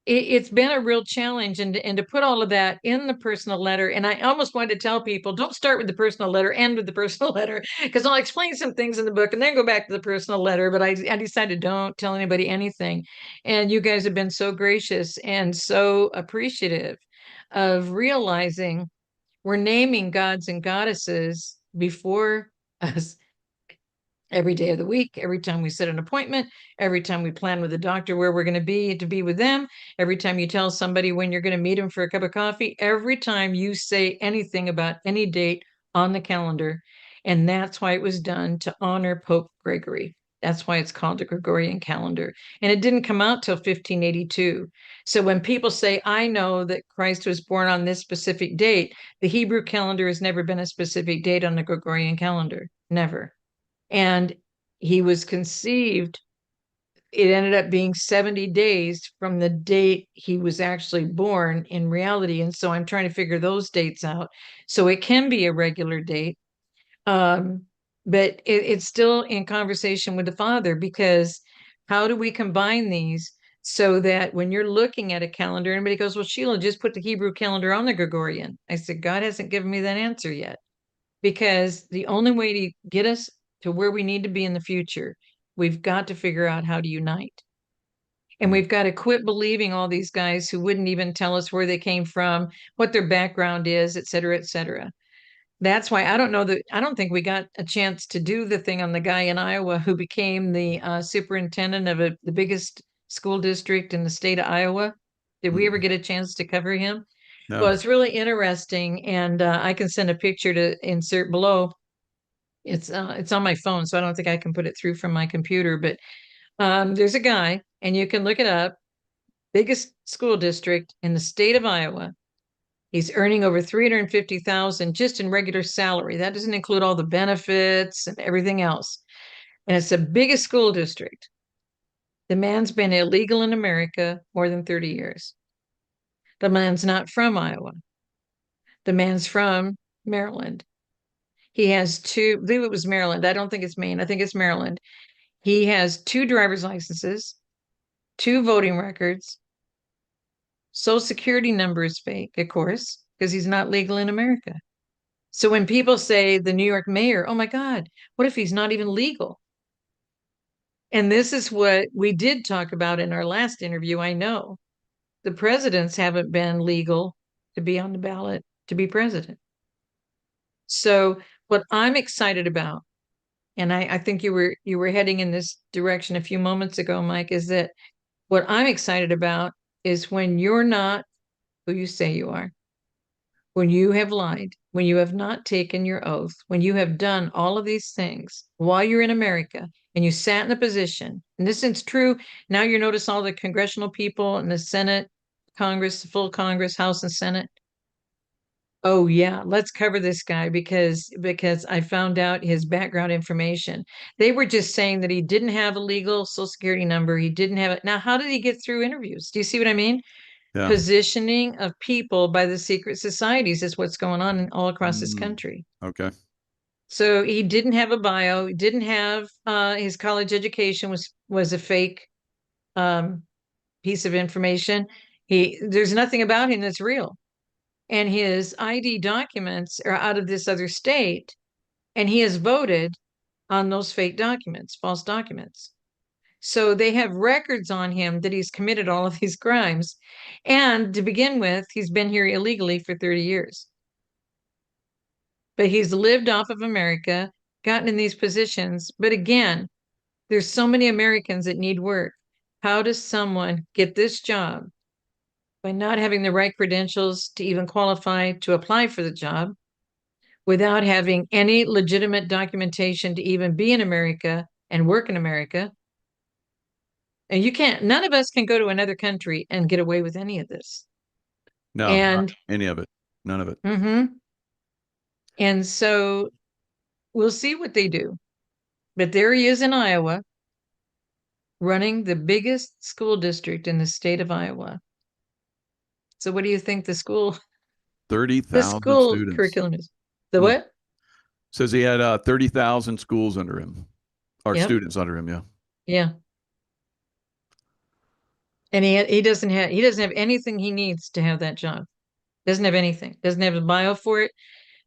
it's been a real challenge, and to put all of that in the personal letter. And I almost wanted to tell people, don't start with the personal letter, end with the personal letter, because I'll explain some things in the book and then go back to the personal letter. But I decided, don't tell anybody anything. And you guys have been so gracious and so appreciative of realizing we're naming gods and goddesses before us every day of the week, every time we set an appointment, every time we plan with the doctor where we're going to be with them, every time you tell somebody when you're going to meet them for a cup of coffee, every time you say anything about any date on the calendar. And that's why it was done to honor Pope Gregory. That's why it's called the Gregorian calendar. And it didn't come out till 1582. So when people say, I know that Christ was born on this specific date, the Hebrew calendar has never been a specific date on the Gregorian calendar. Never. And he was conceived, it ended up being 70 days from the date he was actually born in reality. And so I'm trying to figure those dates out. So it can be a regular date. But it's still in conversation with the Father, because how do we combine these so that when you're looking at a calendar, everybody goes, well, Sheila, just put the Hebrew calendar on the Gregorian. I said, God hasn't given me that answer yet, because the only way to get us to where we need to be in the future, we've got to figure out how to unite. And we've got to quit believing all these guys who wouldn't even tell us where they came from, what their background is, et cetera, et cetera. That's why I don't think we got a chance to do the thing on the guy in Iowa who became the superintendent of the biggest school district in the state of Iowa. Did we ever get a chance to cover him? No. Well, it's really interesting, and I can send a picture to insert below. It's on my phone, so I don't think I can put it through from my computer. But there's a guy, and you can look it up. Biggest school district in the state of Iowa. He's earning over 350,000 just in regular salary. That doesn't include all the benefits and everything else. And it's the biggest school district. The man's been illegal in America more than 30 years. The man's not from Iowa. The man's from Maryland. He has two, I believe it was Maryland. I don't think it's Maine. I think it's Maryland. He has two driver's licenses, two voting records. Social Security number is fake, of course, because he's not legal in America. So when people say the New York mayor, oh my God, what if he's not even legal? And this is what we did talk about in our last interview. I know the presidents haven't been legal to be on the ballot to be president. So what I'm excited about, and I think you were heading in this direction a few moments ago, Mike, is that what I'm excited about is when you're not who you say you are, when you have lied, when you have not taken your oath, when you have done all of these things while you're in America and you sat in a position, and this is true. Now you notice all the congressional people and the Senate, Congress, the full Congress, House and Senate. Oh yeah, let's cover this guy because I found out his background information. They were just saying that he didn't have a legal Social Security number. He didn't have it. Now, how did he get through interviews? Do you see what I mean? Yeah. Positioning of people by the secret societies is what's going on all across this country. Okay. So he didn't have a bio. He didn't have his college education was a fake piece of information. There's nothing about him that's real. And his ID documents are out of this other state, and he has voted on those fake documents, false documents. So they have records on him that he's committed all of these crimes. And to begin with, he's been here illegally for 30 years. But he's lived off of America, gotten in these positions. But again, there's so many Americans that need work. How does someone get this job by not having the right credentials to even qualify to apply for the job, without having any legitimate documentation to even be in America, and work in America. And you can't, none of us can go to another country and get away with any of this. No, not And any of it. None of it. and so we'll see what they do. But there he is in Iowa, running the biggest school district in the state of Iowa. So what do you think the school 30,000 students. curriculum is? The what? Says he had 30,000 schools under him, or Yep. students under him. Yeah. Yeah. And he doesn't have anything he needs to have that job. Doesn't have anything. Doesn't have a bio for it.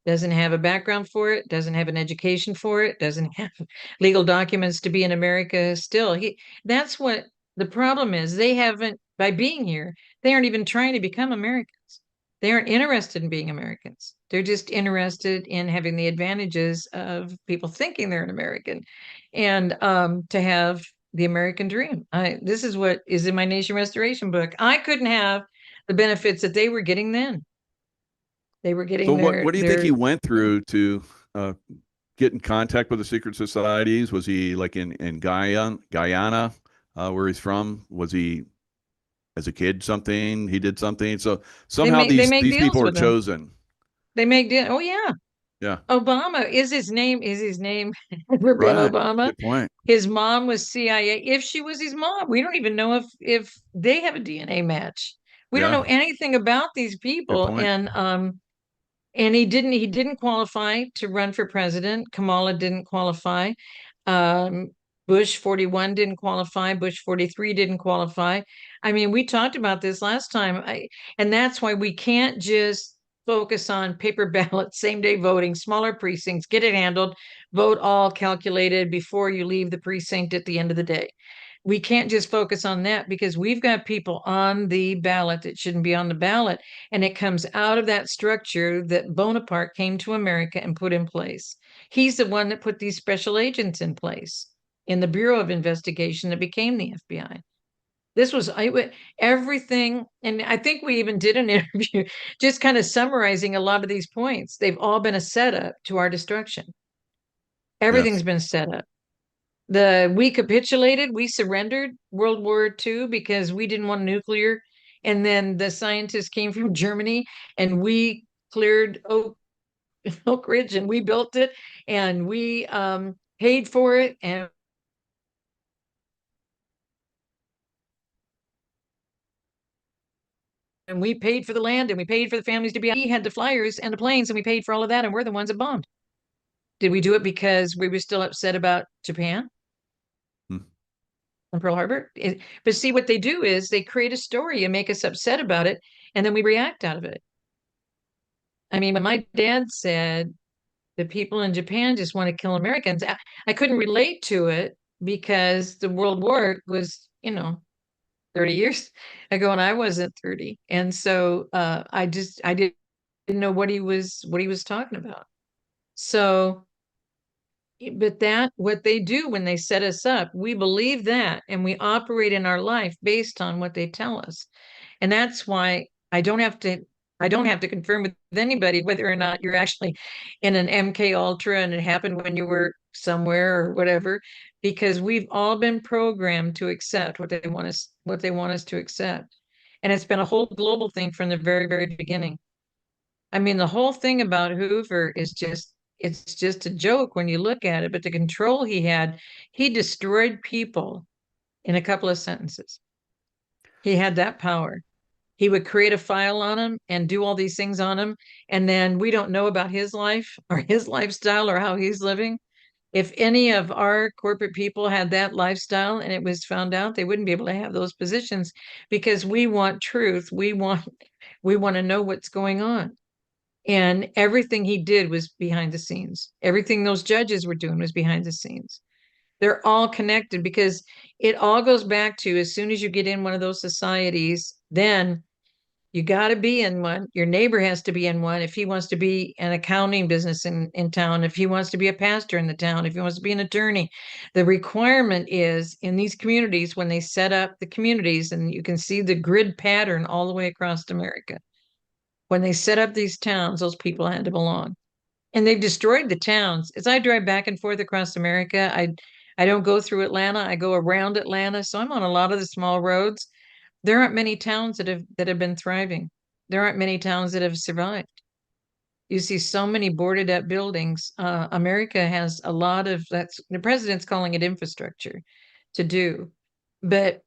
Doesn't have a background for it. Doesn't have an education for it. Doesn't have legal documents to be in America still. That's what the problem is. They haven't, by being here, they aren't even trying to become Americans. They aren't interested in being Americans. They're just interested in having the advantages of people thinking they're an American, and to have the American dream. This is what is in my Nation Restoration book. I couldn't have the benefits that they were getting then. They were getting So what do you think he went yeah. through to get in contact with the secret societies? Was he like in Guyana, where he's from? Was he as a kid something? He did something. So somehow They make these deals people are with them. chosen. They make deals. Oh yeah. Yeah. Obama is his name. Ever been Right. Obama? Good point. His mom was CIA. If she was his mom, we don't even know if they have a DNA match. We don't Yeah. know anything about these Good people. point. And he didn't qualify to run for president. Kamala didn't qualify. Um, Bush 41 didn't qualify. Bush 43 didn't qualify. I mean, we talked about this last time. And that's why we can't just focus on paper ballots, same day voting, smaller precincts, get it handled, vote all calculated before you leave the precinct at the end of the day. We can't just focus on that because we've got people on the ballot that shouldn't be on the ballot. And it comes out of that structure that Bonaparte came to America and put in place. He's the one that put these special agents in place in the Bureau of Investigation that became the FBI. This was everything. And I think we even did an interview just kind of summarizing a lot of these points. They've all been a setup to our destruction. Everything's Yes. been set up. We capitulated, we surrendered World War II because we didn't want nuclear. And then the scientists came from Germany and we cleared Oak Ridge and we built it and we paid for it and we paid for the land and we paid for the families to be. We had the flyers and the planes and we paid for all of that and we're the ones that bombed. Did we do it because we were still upset about Japan? And Pearl Harbor. But see, what they do is they create a story and make us upset about it, and then we react out of it. I mean, when my dad said the people in Japan just want to kill Americans, I couldn't relate to it because the World War was, 30 years ago, and I wasn't 30. And so I didn't know what he was talking about. So but what they do when they set us up, we believe that and we operate in our life based on what they tell us. And that's why I don't have to confirm with anybody whether or not you're actually in an MK Ultra and it happened when you were somewhere or whatever, because we've all been programmed to accept what they want us to accept. And it's been a whole global thing from the very, very beginning. I mean, the whole thing about Hoover is it's just a joke when you look at it, but the control he had, he destroyed people in a couple of sentences. He had that power. He would create a file on them and do all these things on them. And then we don't know about his life or his lifestyle or how he's living. If any of our corporate people had that lifestyle and it was found out, they wouldn't be able to have those positions because we want truth. We want to know what's going on. And everything he did was behind the scenes. Everything those judges were doing was behind the scenes. They're all connected because it all goes back to as soon as you get in one of those societies, then you got to be in one. Your neighbor has to be in one. If he wants to be an accounting business in town, if he wants to be a pastor in the town, if he wants to be an attorney, the requirement is in these communities when they set up the communities, and you can see the grid pattern all the way across America. When they set up these towns, those people had to belong. And they've destroyed the towns. As I drive back and forth across America, I don't go through Atlanta. I go around Atlanta. So I'm on a lot of the small roads. There aren't many towns that have been thriving. There aren't many towns that have survived. You see so many boarded up buildings. America has a lot of that's the president's calling it infrastructure to do, but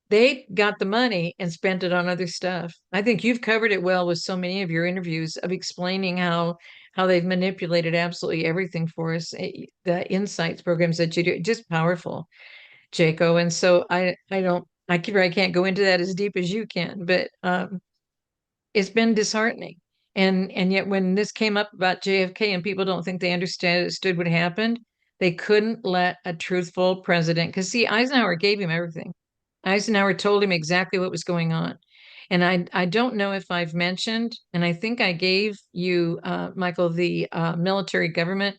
they got the money and spent it on other stuff. I think you've covered it well with so many of your interviews of explaining how they've manipulated absolutely everything for us. The insights programs that you do, just powerful, Jaco. And so I can't go into that as deep as you can, but it's been disheartening. And yet when this came up about JFK and people don't think they understood what happened, they couldn't let a truthful president, because see, Eisenhower gave him everything. Eisenhower told him exactly what was going on. And I don't know if I've mentioned, and I think I gave you, Michael, the military government,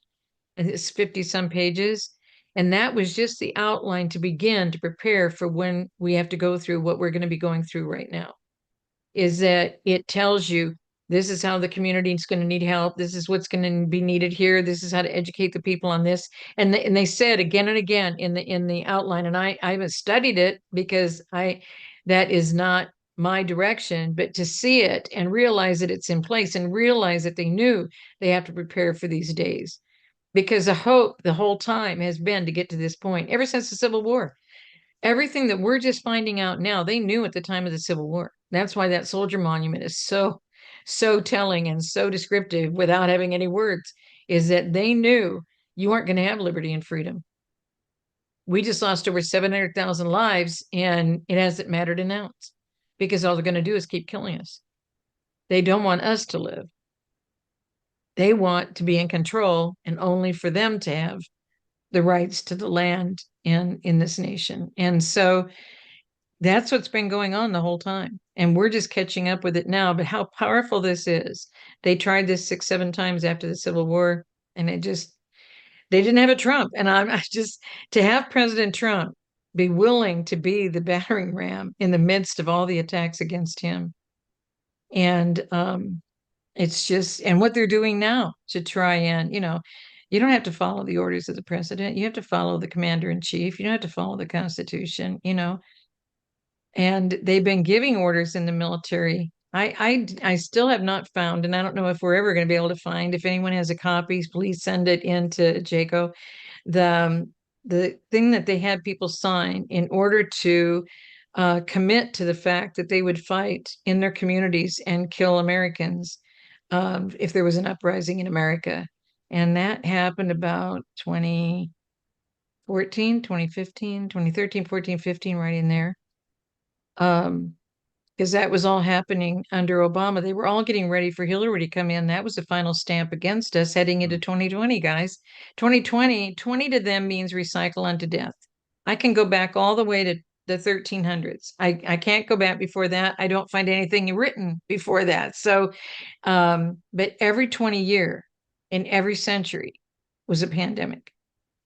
and it's 50 some pages. And that was just the outline to begin to prepare for when we have to go through what we're going to be going through right now, is that it tells you this is how the community is going to need help. This is what's going to be needed here. This is how to educate the people on this. And they said again and again in the outline, and I haven't studied it because that is not my direction, but to see it and realize that it's in place and realize that they knew they have to prepare for these days, because the hope the whole time has been to get to this point ever since the Civil War. Everything that we're just finding out now, they knew at the time of the Civil War. That's why that soldier monument is so telling and so descriptive without having any words, is that they knew you aren't going to have liberty and freedom. We just lost over 700,000 lives, and it hasn't mattered an ounce, because all they're going to do is keep killing us. They don't want us to live. They want to be in control, and only for them to have the rights to the land in this nation. And so that's what's been going on the whole time. And we're just catching up with it now. But how powerful this is. They tried this 6, 7 times after the Civil War, and they didn't have a Trump. And I just, to have President Trump be willing to be the battering ram in the midst of all the attacks against him. And it's just, and what they're doing now to try and, you don't have to follow the orders of the president. You have to follow the commander in chief. You don't have to follow the Constitution. And they've been giving orders in the military. I still have not found, and I don't know if we're ever going to be able to find. If anyone has a copy, please send it in to Jaco. The thing that they had people sign in order to commit to the fact that they would fight in their communities and kill Americans if there was an uprising in America. And that happened about 2014, 2015, 2013, 14, 15, right in there. Because that was all happening under Obama. They were all getting ready for Hillary to come in. That was the final stamp against us heading into 2020, guys. 2020, 20 to them means recycle unto death. I can go back all the way to the 1300s. I can't go back before that. I don't find anything written before that. So, but every 20 year in every century was a pandemic.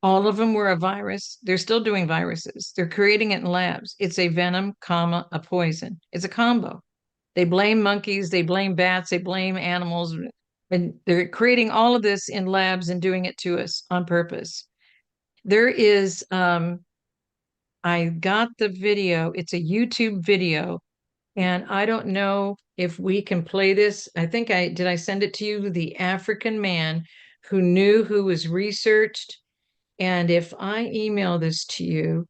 All of them were a virus. They're still doing viruses. They're creating it in labs. It's a venom, comma, a poison. It's a combo. They blame monkeys, they blame bats, they blame animals, and they're creating all of this in labs and doing it to us on purpose. There is, I got the video. It's a YouTube video, and I don't know if we can play this. I think did I send it to you? The African man who knew, who was researched. And if I email this to you,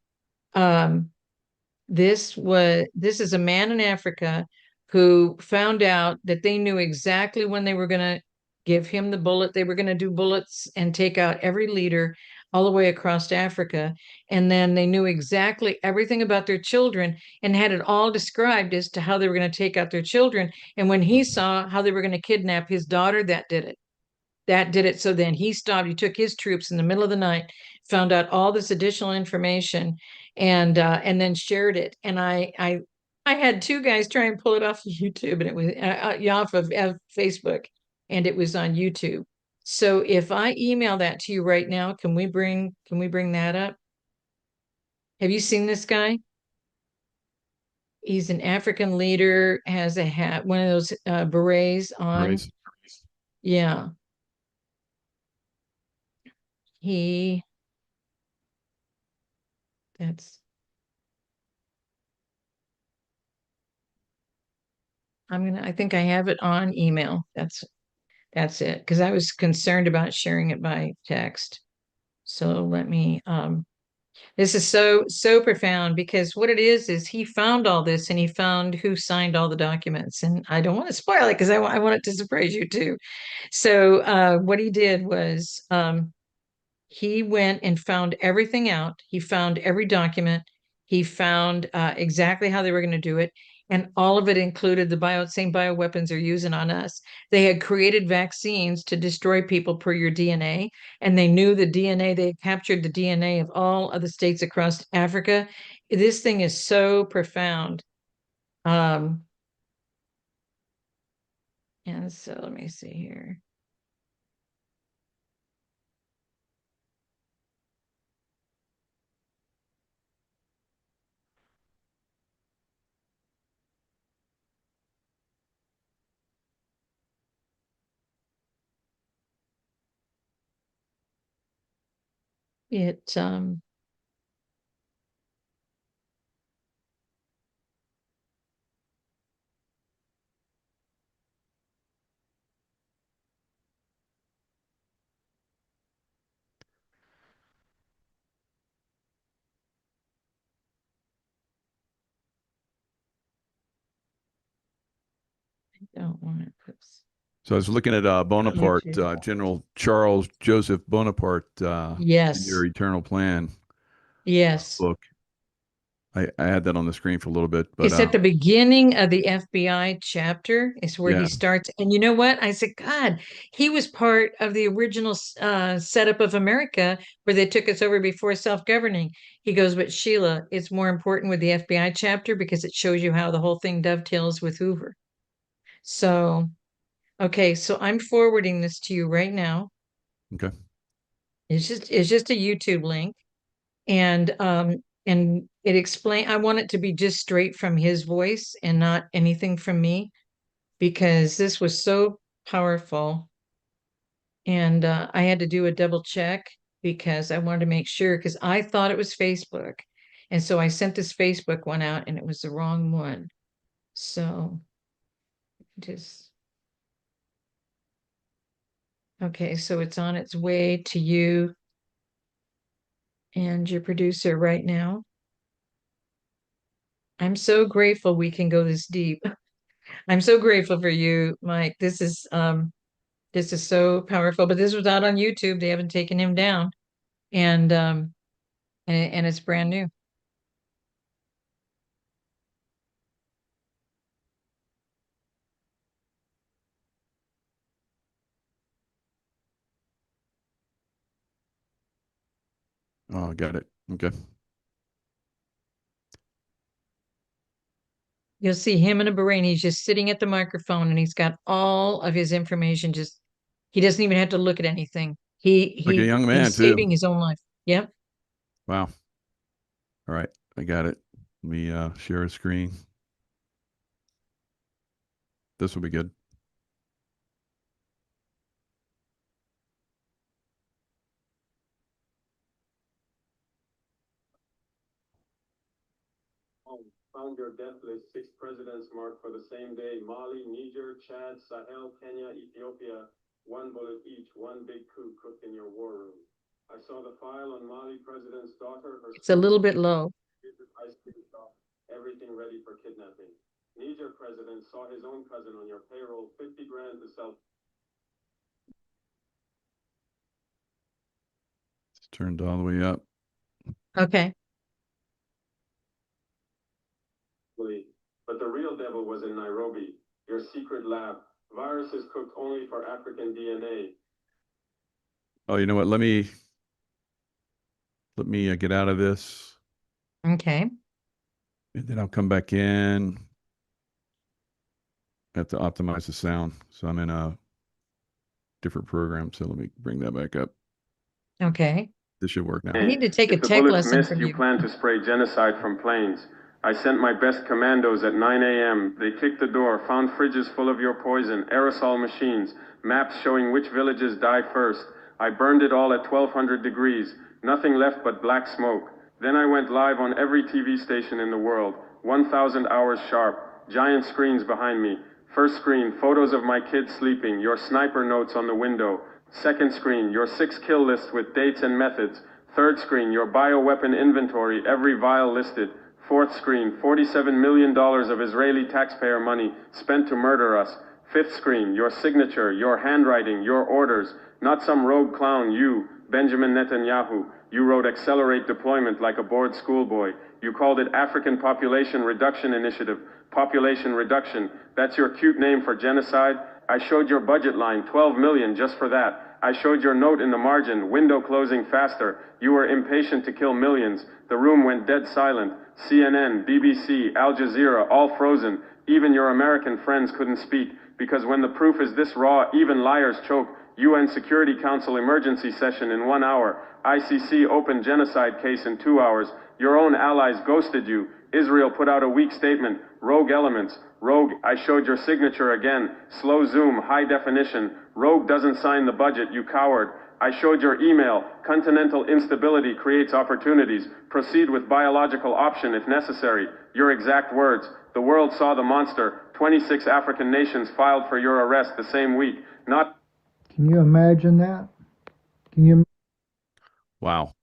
this is a man in Africa who found out that they knew exactly when they were going to give him the bullet. They were going to do bullets and take out every leader all the way across Africa. And then they knew exactly everything about their children and had it all described as to how they were going to take out their children. And when he saw how they were going to kidnap his daughter, that did it. So then he stopped. He took his troops in the middle of the night, found out all this additional information, and then shared it. And I had 2 guys try and pull it off of YouTube, and it was off of Facebook, and it was on YouTube. So if I email that to you right now, can we bring that up? Have you seen this guy? He's an African leader, has a hat, one of those berets on. Berets. Yeah. He I think I have it on email. That's it. Because I was concerned about sharing it by text. So let me, this is so profound, because what it is he found all this, and he found who signed all the documents. And I don't want to spoil it because I want it to surprise you too. So what he did was he went and found everything out. He found every document. He found exactly how they were going to do it. And all of it included the same bioweapons they're using on us. They had created vaccines to destroy people per your DNA. And they knew the DNA, they had captured the DNA of all of the states across Africa. This thing is so profound. And so let me see here. It I don't want to put. So I was looking at Bonaparte, General Charles Joseph Bonaparte, Yes. in your Eternal Plan Yes. book. I had that on the screen for a little bit, but It's at the beginning of the FBI chapter is where yeah. he starts. And you know what? I said, God, he was part of the original setup of America where they took us over before self-governing. He goes, but Sheila, it's more important with the FBI chapter because it shows you how the whole thing dovetails with Hoover. So, okay, so I'm forwarding this to you right now. Okay. It's just a YouTube link. And I want it to be just straight from his voice and not anything from me, because this was so powerful. And I had to do a double check because I wanted to make sure, because I thought it was Facebook. And so I sent this Facebook one out and it was the wrong one. So just, okay, so it's on its way to you and your producer right now. I'm so grateful we can go this deep. I'm so grateful for you, Mike. This is so powerful. But this was out on YouTube. They haven't taken him down. And it's brand new. Oh, got it. Okay. You'll see him in a beret. He's just sitting at the microphone and he's got all of his information. He doesn't even have to look at anything. Like a young man he's too. saving his own life. Yep. Wow. All right. I got it. Let me share a screen. This will be good. Found your death list, 6 presidents marked for the same day: Mali, Niger, Chad, Sahel, Kenya, Ethiopia. 1 bullet each, 1 big coup cooked in your war room. I saw the file on Mali president's daughter. It's a little bit low. Ice cream shop, everything ready for kidnapping. Niger president saw his own cousin on your payroll, 50 grand to sell. It's turned all the way up. Okay. But the real devil was in Nairobi, your secret lab. Viruses cooked only for African DNA. Oh, you know what? Let me get out of this. Okay. And then I'll come back in. I have to optimize the sound. So I'm in a different program. So let me bring that back up. Okay. This should work now. I need to take a If the tech bullets lesson missed, from you you. plan to spray genocide from planes. I sent my best commandos at 9 a.m. They kicked the door, found fridges full of your poison, aerosol machines, maps showing which villages die first. I burned it all at 1200 degrees. Nothing left but black smoke. Then I went live on every TV station in the world, 1,000 hours sharp, giant screens behind me. First screen, photos of my kids sleeping, your sniper notes on the window. Second screen, your 6 kill list with dates and methods. Third screen, your bioweapon inventory, every vial listed. Fourth screen, $47 million of Israeli taxpayer money spent to murder us. Fifth screen, your signature, your handwriting, your orders. Not some rogue clown, you, Benjamin Netanyahu. You wrote accelerate deployment like a bored schoolboy. You called it African Population Reduction Initiative. Population reduction, that's your cute name for genocide? I showed your budget line, 12 million just for that. I showed your note in the margin, window closing faster. You were impatient to kill millions. The room went dead silent. CNN, BBC, Al Jazeera, all frozen. Even your American friends couldn't speak, because when the proof is this raw, even liars choke. UN Security Council emergency session in 1 hour. ICC open genocide case in 2 hours. Your own allies ghosted you. Israel put out a weak statement. Rogue elements. Rogue, I showed your signature again. Slow zoom, high definition. Rogue doesn't sign the budget, you coward. I showed your email. Continental instability creates opportunities. Proceed with biological option if necessary. Your exact words. The world saw the monster. 26 African nations filed for your arrest the same week. Not. Can you imagine that? Can you? Wow.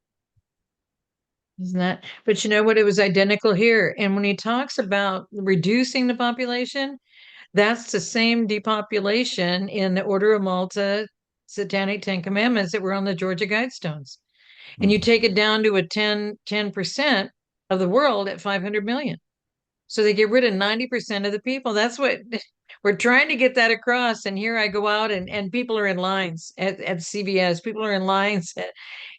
Isn't that? But you know what? It was identical here. And when he talks about reducing the population, that's the same depopulation in the Order of Malta Satanic 10 Commandments that were on the Georgia Guidestones. And you take it down to a 10% of the world at 500 million. So they get rid of 90% of the people. That's what we're trying to get that across. And here I go out and people are in lines at CVS. People are in lines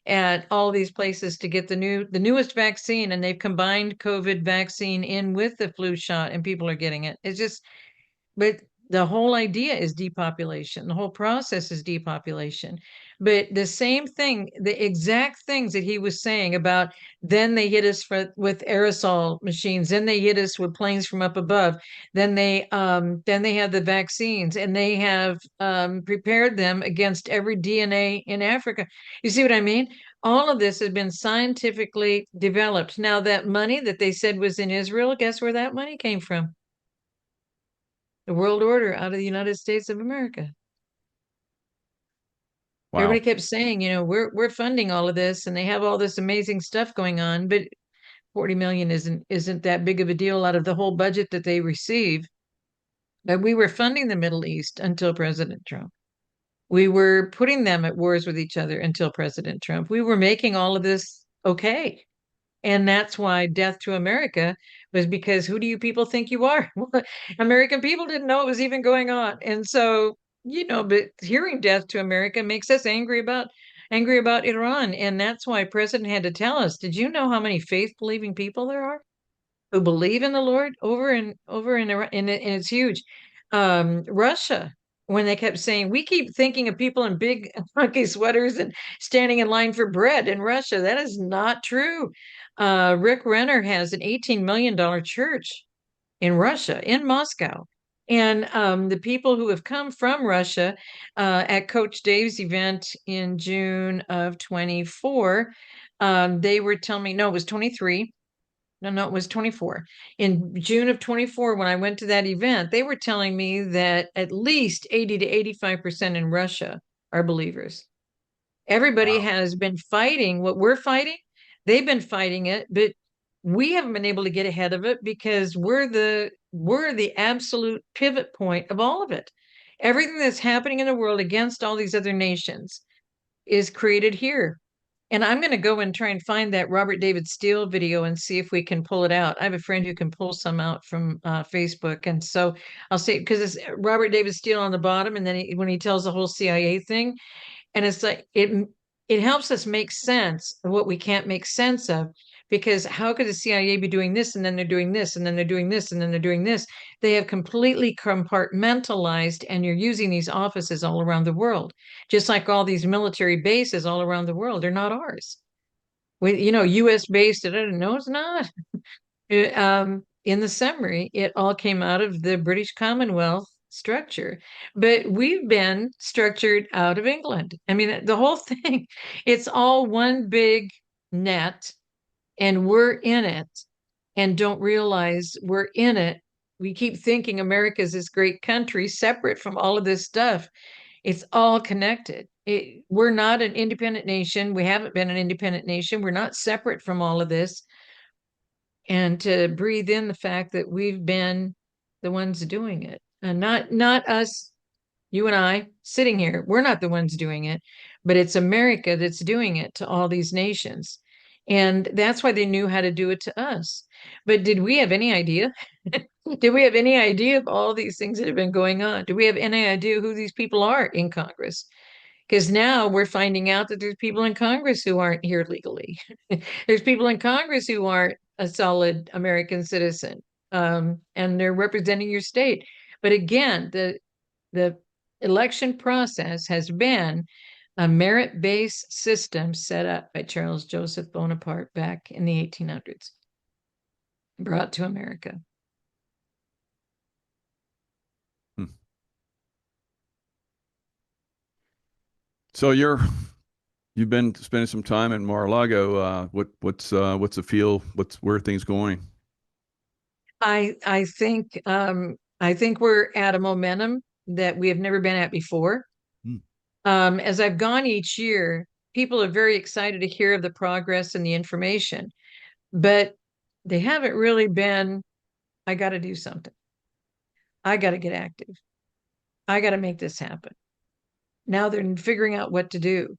at all these places to get the newest vaccine. And they've combined COVID vaccine in with the flu shot and people are getting it. It's just, but the whole idea is depopulation. The whole process is depopulation. But the same thing, the exact things that he was saying about then they hit us with aerosol machines, then they hit us with planes from up above, then they have the vaccines and they have prepared them against every DNA in Africa. You see what I mean? All of this has been scientifically developed. Now that money that they said was in Israel, guess where that money came from? The world order out of the United States of America. Wow. Everybody kept saying, you know, we're funding all of this and they have all this amazing stuff going on, but 40 million isn't that big of a deal out of the whole budget that they receive. But we were funding the Middle East until President Trump. We were putting them at wars with each other until President Trump. We were making all of this okay. And that's why Death to America was because who do you people think you are? American people didn't know it was even going on. And so, you know, but hearing Death to America makes us angry about Iran. And that's why President had to tell us, did you know how many faith-believing people there are who believe in the Lord over in Iran? And it's huge. Russia, when they kept saying, we keep thinking of people in big funky sweaters and standing in line for bread in Russia. That is not true. Rick Renner has an $18 million church in Russia, in Moscow. And the people who have come from Russia at Coach Dave's event in June of 24, they were telling me, no, it was 23. No, it was 24. In June of 24, when I went to that event, they were telling me that at least 80 to 85% in Russia are believers. Everybody has been fighting what we're fighting. They've been fighting it, but we haven't been able to get ahead of it because we're the absolute pivot point of all of it. Everything that's happening in the world against all these other nations is created here. And I'm going to go and try and find that Robert David Steele video and see if we can pull it out. I have a friend who can pull some out from Facebook. And so I'll say, because it's Robert David Steele on the bottom. And then when he tells the whole CIA thing, and it's like, it helps us make sense of what we can't make sense of. Because how could the CIA be doing this and then they're doing this and then they're doing this and then they're doing this? They have completely compartmentalized, and you're using these offices all around the world, just like all these military bases all around the world. They're not ours. U.S. based. I don't know. It's not. In the summary, it all came out of the British Commonwealth structure, but we've been structured out of England. I mean, the whole thing, it's all one big net and we're in it and don't realize we're in it. We keep thinking America's this great country separate from all of this stuff. It's all connected. We're not an independent nation. We haven't been an independent nation. We're not separate from all of this. And to breathe in the fact that we've been the ones doing it, and not us, you and I sitting here. We're not the ones doing it, but it's America that's doing it to all these nations. And that's why they knew how to do it to us. But did we have any idea? Did we have any idea of all these things that have been going on? Do we have any idea who these people are in Congress? Because now we're finding out that there's people in Congress who aren't here legally. There's people in Congress who aren't a solid American citizen, and they're representing your state. But again, the election process has been a merit-based system set up by Charles Joseph Bonaparte back in the 1800s, brought to America. So you've been spending some time in Mar-a-Lago. What's the feel? Where are things going? I think we're at a momentum that we have never been at before. As I've gone each year, people are very excited to hear of the progress and the information, but they haven't really been, I got to do something. I got to get active. I got to make this happen. Now they're figuring out what to do.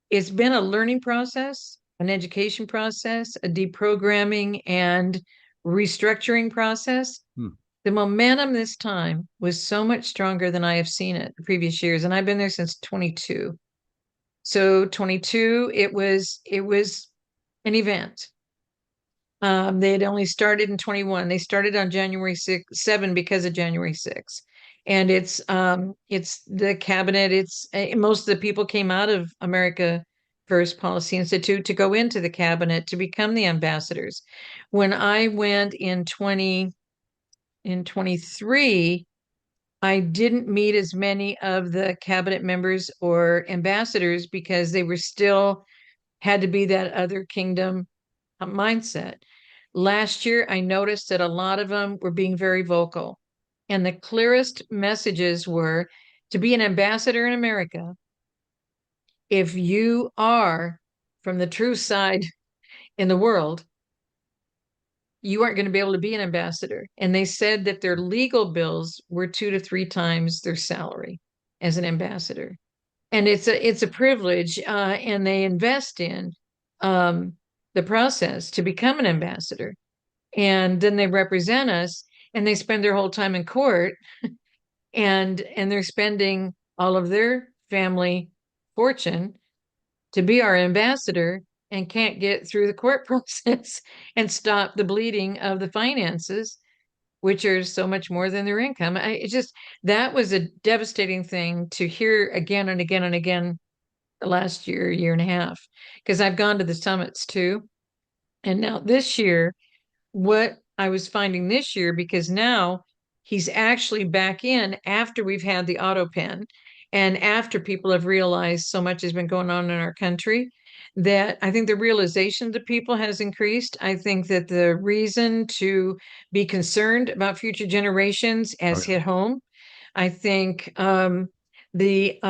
It's been a learning process, an education process, a deprogramming and restructuring process. The momentum this time was so much stronger than I have seen it the previous years. And I've been there since 22. So 22, it was an event. They had only started in 21. They started on January 7 because of January 6. And it's the cabinet. Most of the people came out of America First Policy Institute to go into the cabinet to become the ambassadors. When I went in 23, I didn't meet as many of the cabinet members or ambassadors because they were still had to be that other kingdom mindset. Last year, I noticed that a lot of them were being very vocal. And the clearest messages were to be an ambassador in America. If you are from the true side in the world, you aren't going to be able to be an ambassador. And they said that their legal bills were 2 to 3 times their salary as an ambassador. And it's a privilege, and they invest in the process to become an ambassador. And then they represent us, and they spend their whole time in court, and they're spending all of their family fortune to be our ambassador and can't get through the court process and stop the bleeding of the finances, which are so much more than their income. That was a devastating thing to hear again and again and again the last year and a half, because I've gone to the summits too. And now this year, what I was finding this year, because now he's actually back in after we've had the auto pen and after people have realized so much has been going on in our country, that I think the realization to people has increased. I think that the reason to be concerned about future generations has hit home. I think the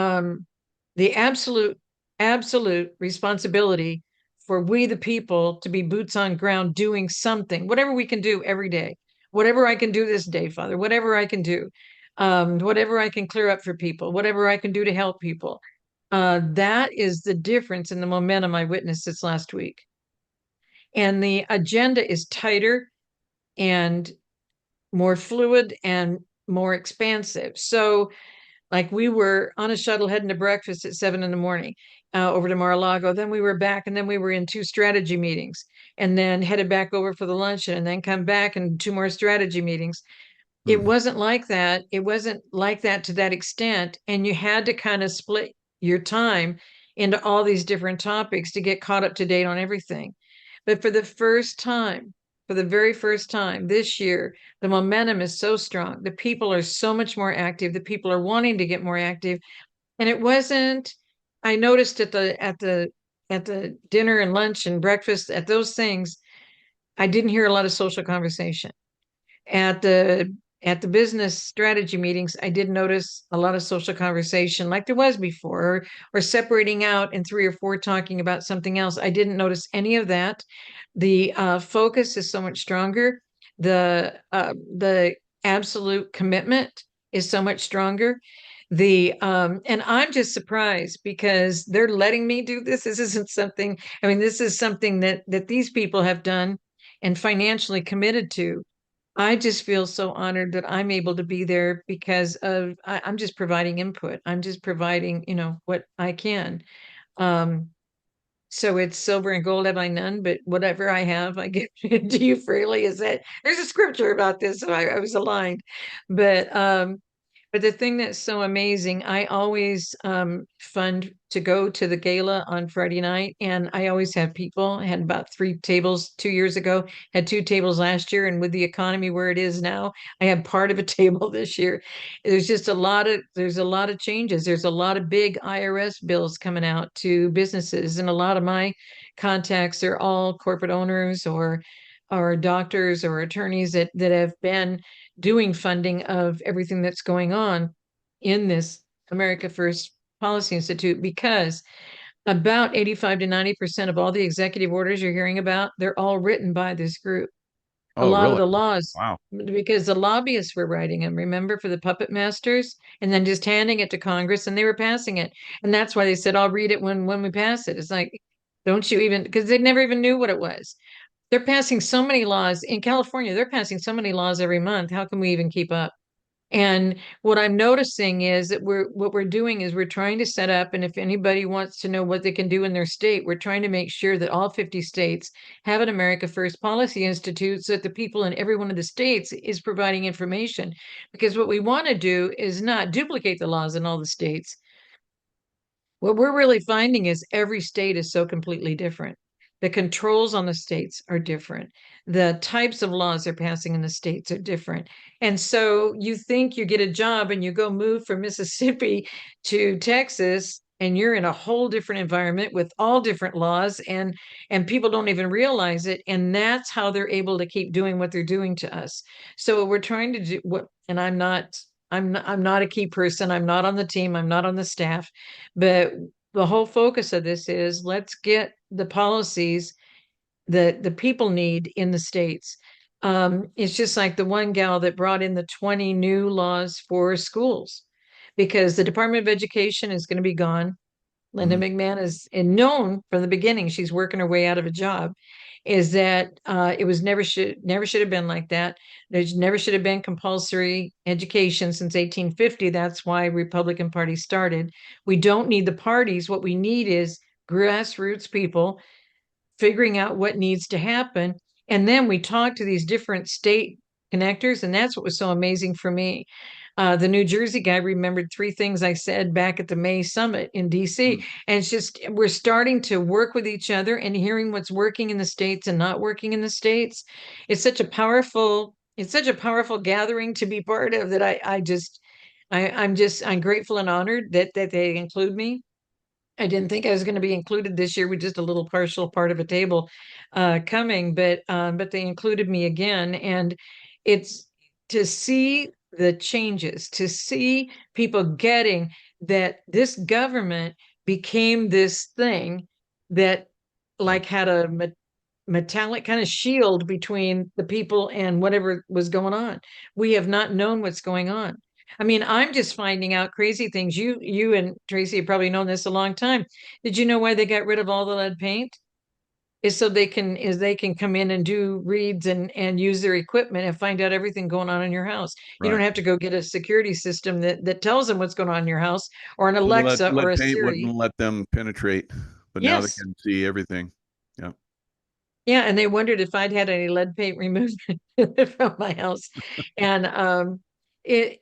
absolute responsibility for we the people to be boots on ground doing something, whatever we can do every day, whatever I can do this day, Father, whatever I can do, whatever I can clear up for people, whatever I can do to help people. That is the difference in the momentum I witnessed this last week. And the agenda is tighter and more fluid and more expansive. So like we were on a shuttle heading to breakfast at 7 a.m. Over to Mar-a-Lago. Then we were back, and then we were in 2 strategy meetings, and then headed back over for the luncheon, and then come back and 2 more strategy meetings. It wasn't like that. It wasn't like that to that extent. And you had to kind of split your time into all these different topics to get caught up to date on everything. But for the very first time this year, the momentum is so strong. The people are so much more active. The people are wanting to get more active. And it wasn't, I noticed at the dinner and lunch and breakfast, at those things, I didn't hear a lot of social conversation. At the business strategy meetings, I did notice a lot of social conversation like there was before, or separating out and 3 or 4 talking about something else. I didn't notice any of that. The focus is so much stronger. The absolute commitment is so much stronger. And I'm just surprised because they're letting me do this. This isn't something, I mean, this is something that these people have done and financially committed to. I just feel so honored that I'm able to be there because I'm just providing input. I'm just providing, what I can. Um, so it's silver and gold have I none, but whatever I have, I give to you freely. Is that there's a scripture about this, so I was aligned. But the thing that's so amazing, I always fund to go to the gala on Friday night, and I always have people. I had about 3 tables 2 years ago, had 2 tables last year, and with the economy where it is now, I have part of a table this year. There's a lot of changes. There's a lot of big IRS bills coming out to businesses, and a lot of my contacts are all corporate owners or doctors or attorneys that have been doing funding of everything that's going on in this America First Policy Institute, because about 85 to 90% of all the executive orders you're hearing about, they're all written by this group. A Oh, lot of really? the laws, Wow. because the lobbyists were writing them, remember, for the puppet masters, and then just handing it to Congress, and they were passing it. And that's why they said, I'll read it when we pass it. It's like, don't you even, because they never even knew what it was. They're passing so many laws in California. They're passing so many laws every month. How can we even keep up? And what I'm noticing is that what we're doing is we're trying to set up, and if anybody wants to know what they can do in their state, we're trying to make sure that all 50 states have an America First Policy Institute so that the people in every one of the states is providing information. Because what we want to do is not duplicate the laws in all the states. What we're really finding is every state is so completely different. The controls on the states are different. The types of laws they're passing in the states are different. And so you think you get a job and you go move from Mississippi to Texas, and you're in a whole different environment with all different laws, and people don't even realize it. And that's how they're able to keep doing what they're doing to us. So what we're trying to do, and I'm not a key person. I'm not on the team. I'm not on the staff. But the whole focus of this is let's get the policies that the people need in the states. It's just like the one gal that brought in the 20 new laws for schools because the Department of Education is going to be gone. Linda McMahon is known from the beginning. She's working her way out of a job. Is that it was never should have been like that. There's never should have been compulsory education since 1850. That's why Republican Party started. We don't need the parties. What we need is grassroots people figuring out what needs to happen. And then we talk to these different state connectors. And that's what was so amazing for me. The New Jersey guy remembered 3 things I said back at the May summit in DC. And it's just, we're starting to work with each other and hearing what's working in the states and not working in the states. It's such a powerful gathering to be part of that I'm grateful and honored that they include me. I didn't think I was going to be included this year with just a little partial part of a table coming, but they included me again. And it's to see the changes, to see people getting that this government became this thing that like had a metallic kind of shield between the people and whatever was going on. We have not known what's going on. I mean, I'm just finding out crazy things. You and Tracy have probably known this a long time. Did you know why they got rid of all the lead paint? Is so they can come in and do reads and use their equipment and find out everything going on in your house. You don't Right. have to go get a security system that tells them what's going on in your house, or an Well, Alexa or lead a paint Siri. wouldn't let them penetrate, but now they Yes. can see everything. Yeah. Yeah, and they wondered if I'd had any lead paint removed from my house. And it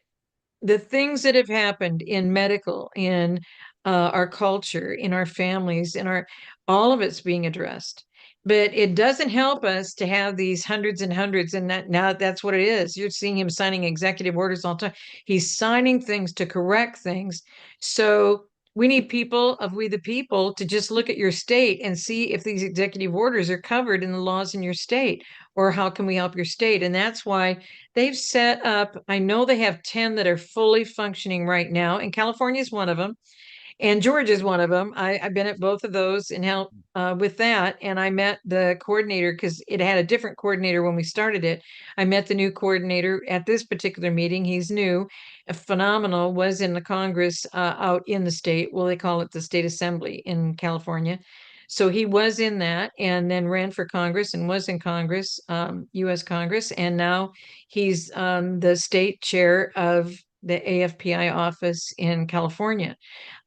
the things that have happened in medical, in our culture, in our families, in our all of it's being addressed. But it doesn't help us to have these hundreds and hundreds, and that now that's what it is. You're seeing him signing executive orders all the time. He's signing things to correct things. So we need people of We the People to just look at your state and see if these executive orders are covered in the laws in your state, or how can we help your state? And that's why they've set up, I know they have 10 that are fully functioning right now, and California is one of them. And George is one of them. I've been at both of those and helped with that. And I met the coordinator because it had a different coordinator when we started it. I met the new coordinator at this particular meeting. He's new, phenomenal, was in the Congress out in the state. Well, they call it the State Assembly in California. So he was in that and then ran for Congress and was in Congress, US Congress. And now he's the state chair of the AFPI office in California.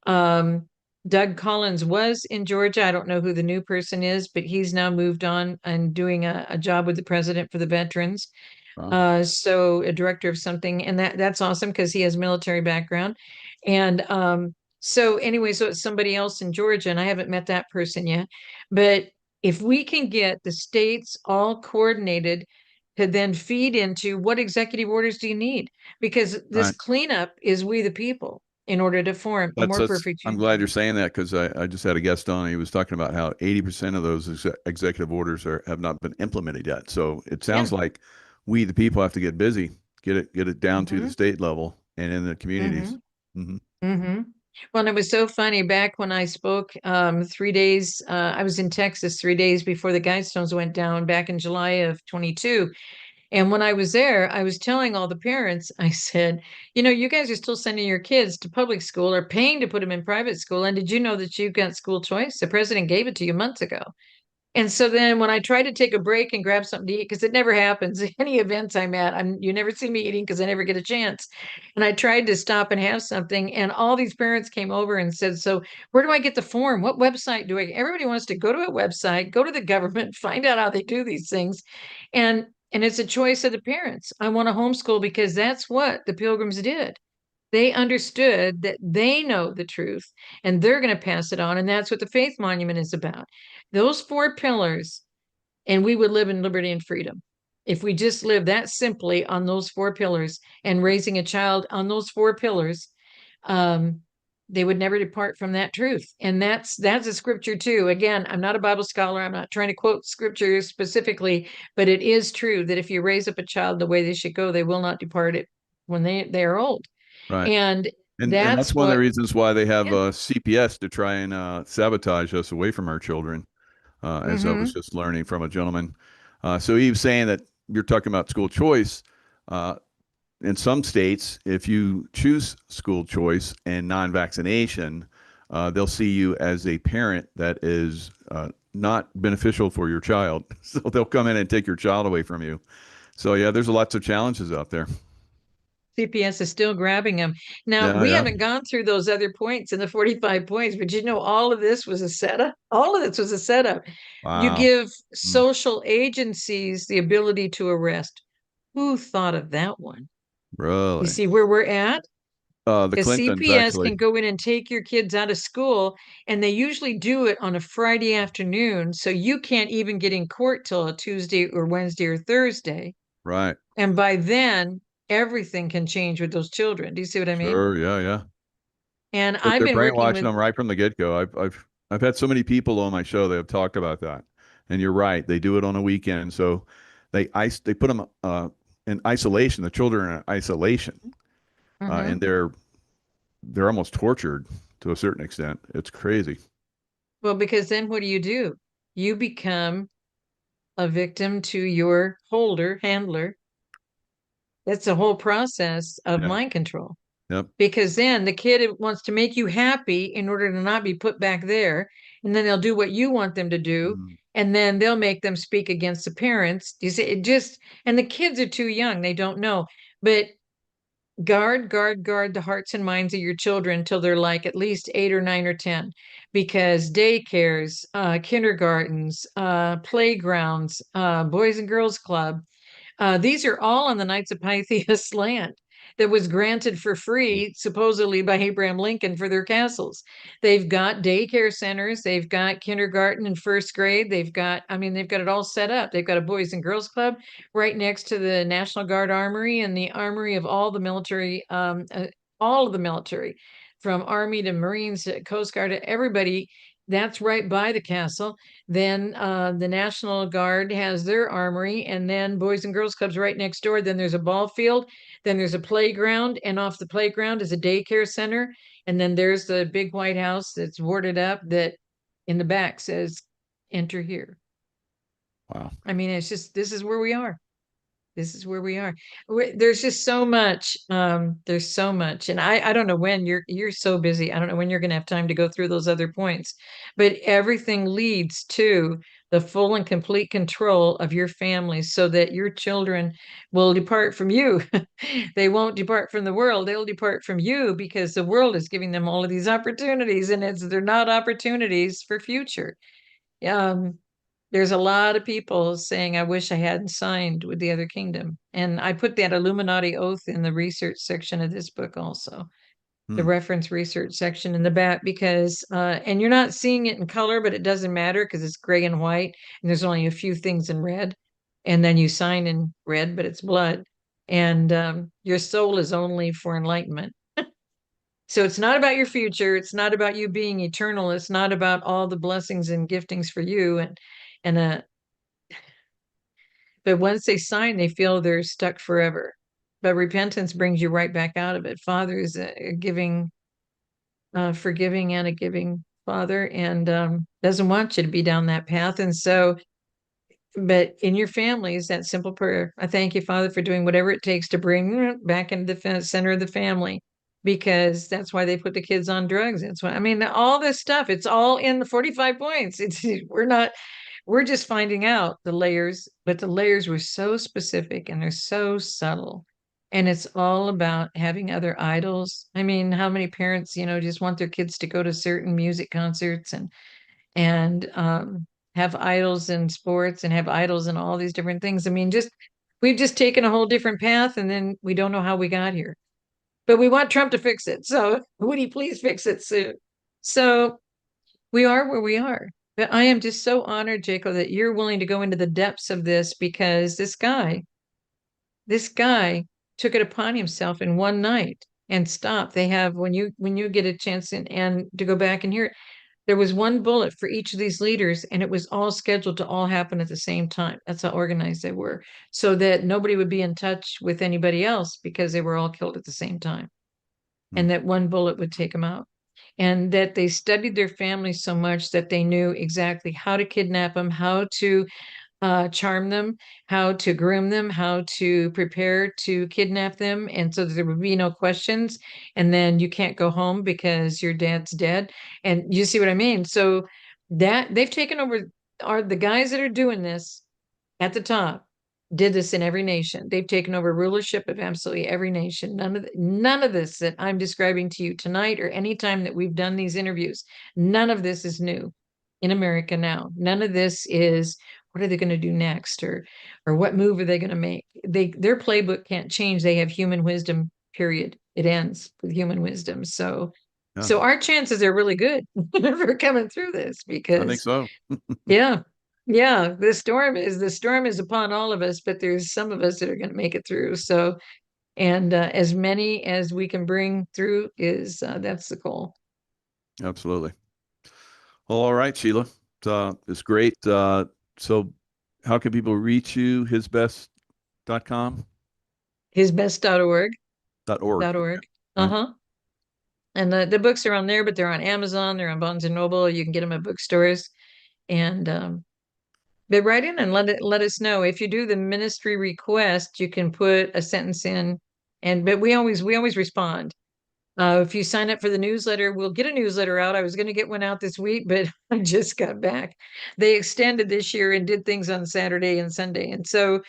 Doug Collins was in Georgia. I don't know who the new person is, but he's now moved on and doing a job with the president for the veterans. Wow. So a director of something, and that's awesome because he has military background. And so anyway, so it's somebody else in Georgia, and I haven't met that person yet. But if we can get the states all coordinated to then feed into what executive orders do you need? Because this Right. cleanup is We the People in order to form a more perfect I'm union. glad you're saying that because I just had a guest on. He was talking about how 80% of those executive orders have not been implemented yet. So it sounds Yeah. like we, the people, have to get busy, get it down to the Mhm. state level and in the communities. Mhm. Well, and it was so funny back when I spoke 3 days. I was in Texas 3 days before the Guidestones went down back in July of 22. And when I was there, I was telling all the parents, I said, you know, you guys are still sending your kids to public school or paying to put them in private school. And did you know that you've got school choice? The president gave it to you months ago. And so then when I try to take a break and grab something to eat, because it never happens, any events I'm at, you never see me eating because I never get a chance. And I tried to stop and have something, and all these parents came over and said, so where do I get the form? What website do I? Everybody wants to go to a website, go to the government, find out how they do these things. And it's a choice of the parents. I want to homeschool because that's what the Pilgrims did. They understood that they know the truth and they're going to pass it on. And that's what the faith monument is about. Those four pillars, and we would live in liberty and freedom. If we just live that simply on those four pillars and raising a child on those four pillars, they would never depart from that truth. And that's a scripture too. Again, I'm not a Bible scholar. I'm not trying to quote scripture specifically, but it is true that if you raise up a child the way they should go, they will not depart it when they are old. Right. And And that's that's one of the what, reasons why they have yeah. CPS to try and sabotage us away from our children, as I was Mm-hmm. just learning from a gentleman. So he was saying that you're talking about school choice. In some states, if you choose school choice and non-vaccination, they'll see you as a parent that is not beneficial for your child. So they'll come in and take your child away from you. So yeah, there's lots of challenges out there. CPS is still grabbing them. Now, Yeah, we yeah. haven't gone through those other points in the 45 points, but you know, all of this was a setup. All of this was a setup. You Wow. give Mm, social agencies the ability to arrest. Who thought of that one? You really? see where we're at? The Because Clintons CPS actually, can go in and take your kids out of school, and they usually do it on a Friday afternoon. So you can't even get in court till a Tuesday or Wednesday or Thursday. right. And by then, everything can change with those children. Do you see what I mean? Sure, yeah, yeah. And They're, I've they're been working brainwashing with, them right from the get-go. I've had so many people on my show that have talked about that. And you're right, they do it on a weekend. So they put them in isolation. The children are in isolation, and Mhm. they're almost tortured to a certain extent. It's crazy. Well, because then what do? You become a victim to your handler. That's the whole process of Yeah. mind control. Yep. Because then the kid wants to make you happy in order to not be put back there. And then they'll do what you want them to do. Mm. And then they'll make them speak against the parents. You see, and the kids are too young. They don't know. But guard the hearts and minds of your children until they're like at least 8 or 9 or 10, because daycares, kindergartens, playgrounds, boys and girls club, these are all on the Knights of Pythias land that was granted for free, supposedly by Abraham Lincoln for their castles. They've got daycare centers, they've got kindergarten and first grade, they've got it all set up. They've got a Boys and Girls Club right next to the National Guard Armory and the armory of all the military from Army to Marines to Coast Guard to everybody. That's right by the castle. Then the National Guard has their armory, and then Boys and Girls Clubs right next door. Then there's a ball field. Then there's a playground, and off the playground is a daycare center. And then there's the big White House that's boarded up that in the back says, "Enter here." Wow. I mean, it's just, this is where we are. This is where we are. There's just so much. There's so much. And I don't know when you're so busy. I don't know when you're going to have time to go through those other points, but everything leads to the full and complete control of your family so that your children will depart from you. They won't depart from the world. They'll depart from you because the world is giving them all of these opportunities, and they're not opportunities for future. There's a lot of people saying, I wish I hadn't signed with the other kingdom. And I put that Illuminati oath in the research section of this book also, the reference research section in the back, because, and you're not seeing it in color, but it doesn't matter because it's gray and white, and there's only a few things in red. And then you sign in red, but it's blood. And your soul is only for enlightenment. So it's not about your future. It's not about you being eternal. It's not about all the blessings and giftings for you. But once they sign, they feel they're stuck forever. But repentance brings you right back out of it. Father is a giving, forgiving and a giving Father, and doesn't want you to be down that path. And so, but in your families, that simple prayer, I thank you, Father, for doing whatever it takes to bring back into the center of the family, because that's why they put the kids on drugs. That's why, I mean, all this stuff, it's all in the 45 points. We're just finding out the layers, but the layers were so specific and they're so subtle. And it's all about having other idols. I mean, how many parents, just want their kids to go to certain music concerts and have idols in sports and have idols in all these different things. I mean, we've just taken a whole different path, and then we don't know how we got here. But we want Trump to fix it. So would he please fix it soon? So we are where we are. But I am just so honored, Jaco, that you're willing to go into the depths of this, because this guy took it upon himself in one night and stopped. They have, when you get a chance and to go back and hear it, there was one bullet for each of these leaders, and it was all scheduled to all happen at the same time. That's how organized they were, so that nobody would be in touch with anybody else because they were all killed at the same time. And that one bullet would take them out. And that they studied their families so much that they knew exactly how to kidnap them, how to charm them, how to groom them, how to prepare to kidnap them, and so that there would be no questions. And then you can't go home because your dad's dead. And you see what I mean? So that they've taken over, are the guys that are doing this at the top did this in every nation. They've taken over rulership of absolutely every nation. None of this that I'm describing to you tonight or any time that we've done these interviews, none of this is new in America now. None of this is, what are they going to do next, or what move are they going to make? Their playbook can't change. They have human wisdom, period. It ends with human wisdom. So our chances are really good for coming through this, because I think so. yeah, the storm is upon all of us, but there's some of us that are going to make it through. So, and as many as we can bring through is that's the goal. Absolutely. Well, all right, Sheila. It's great. So how can people reach you? Hisbest.com? Hisbest.org. .org. .org. Uh-huh. And the books are on there, but they're on Amazon, they're on Barnes and Noble. You can get them at bookstores. And but write in and let us know. If you do the ministry request, you can put a sentence in, but we always respond. If you sign up for the newsletter, we'll get a newsletter out. I was going to get one out this week, but I just got back. They extended this year and did things on Saturday and Sunday. And so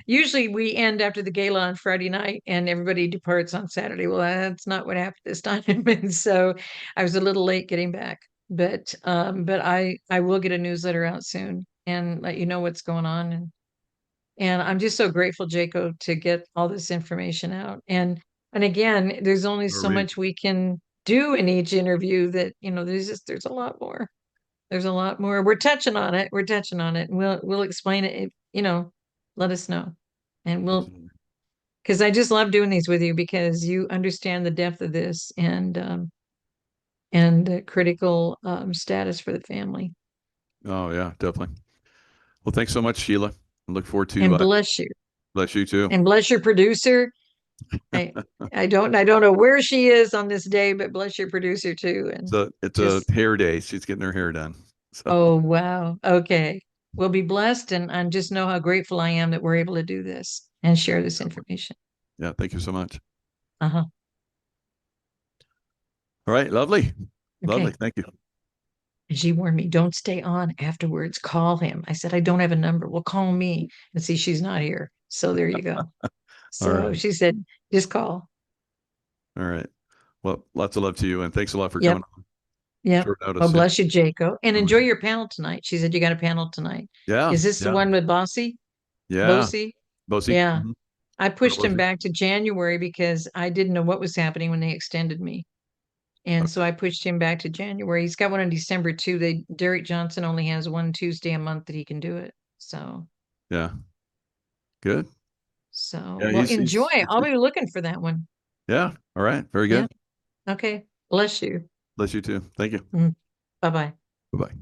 usually we end after the gala on Friday night and everybody departs on Saturday. Well, that's not what happened this time. And so I was a little late getting back, but I will get a newsletter out soon and let you know what's going on. And I'm just so grateful, Jaco, to get all this information out. And again, there's only so much we can do in each interview that, there's a lot more. There's a lot more. We're touching on it. And we'll explain it, let us know. And because I just love doing these with you, because you understand the depth of this. And and critical status for the family. Oh yeah, definitely. Well, thanks so much, Sheila. I look forward to And bless you. bless you too. And bless your producer. I don't know where she is on this day, but bless your producer too. And It's a hair day. She's getting her hair done. So. Oh wow. Okay. We'll be blessed, and just know how grateful I am that we're able to do this and share this information. Yeah, thank you so much. Uh-huh. All right, lovely. Lovely. Okay. Thank you. She warned me, don't stay on afterwards. Call him. I said, I don't have a number. Well, call me. And see, she's not here. So there you go. So right. she said, just call. All right. Well, lots of love to you, and thanks a lot for Yep. coming on. Yeah. Short notice. Well, bless you, Jaco. And All enjoy right. your panel tonight. She said you got a panel tonight. Yeah. Is this the one with Bossy? Yeah. Bossy? Bossy. Yeah. Mhm. I pushed him Bossy. back to January because I didn't know what was happening when they extended me. And so I pushed him back to January. He's got one in December too. Derek Johnson only has one Tuesday a month that he can do it. So yeah. Good. So Yeah, well, enjoy. I'll be looking for that one. Yeah. All right. Very good. Yeah. Okay. Bless you. Bless you too. Thank you. Bye-bye. Bye-bye.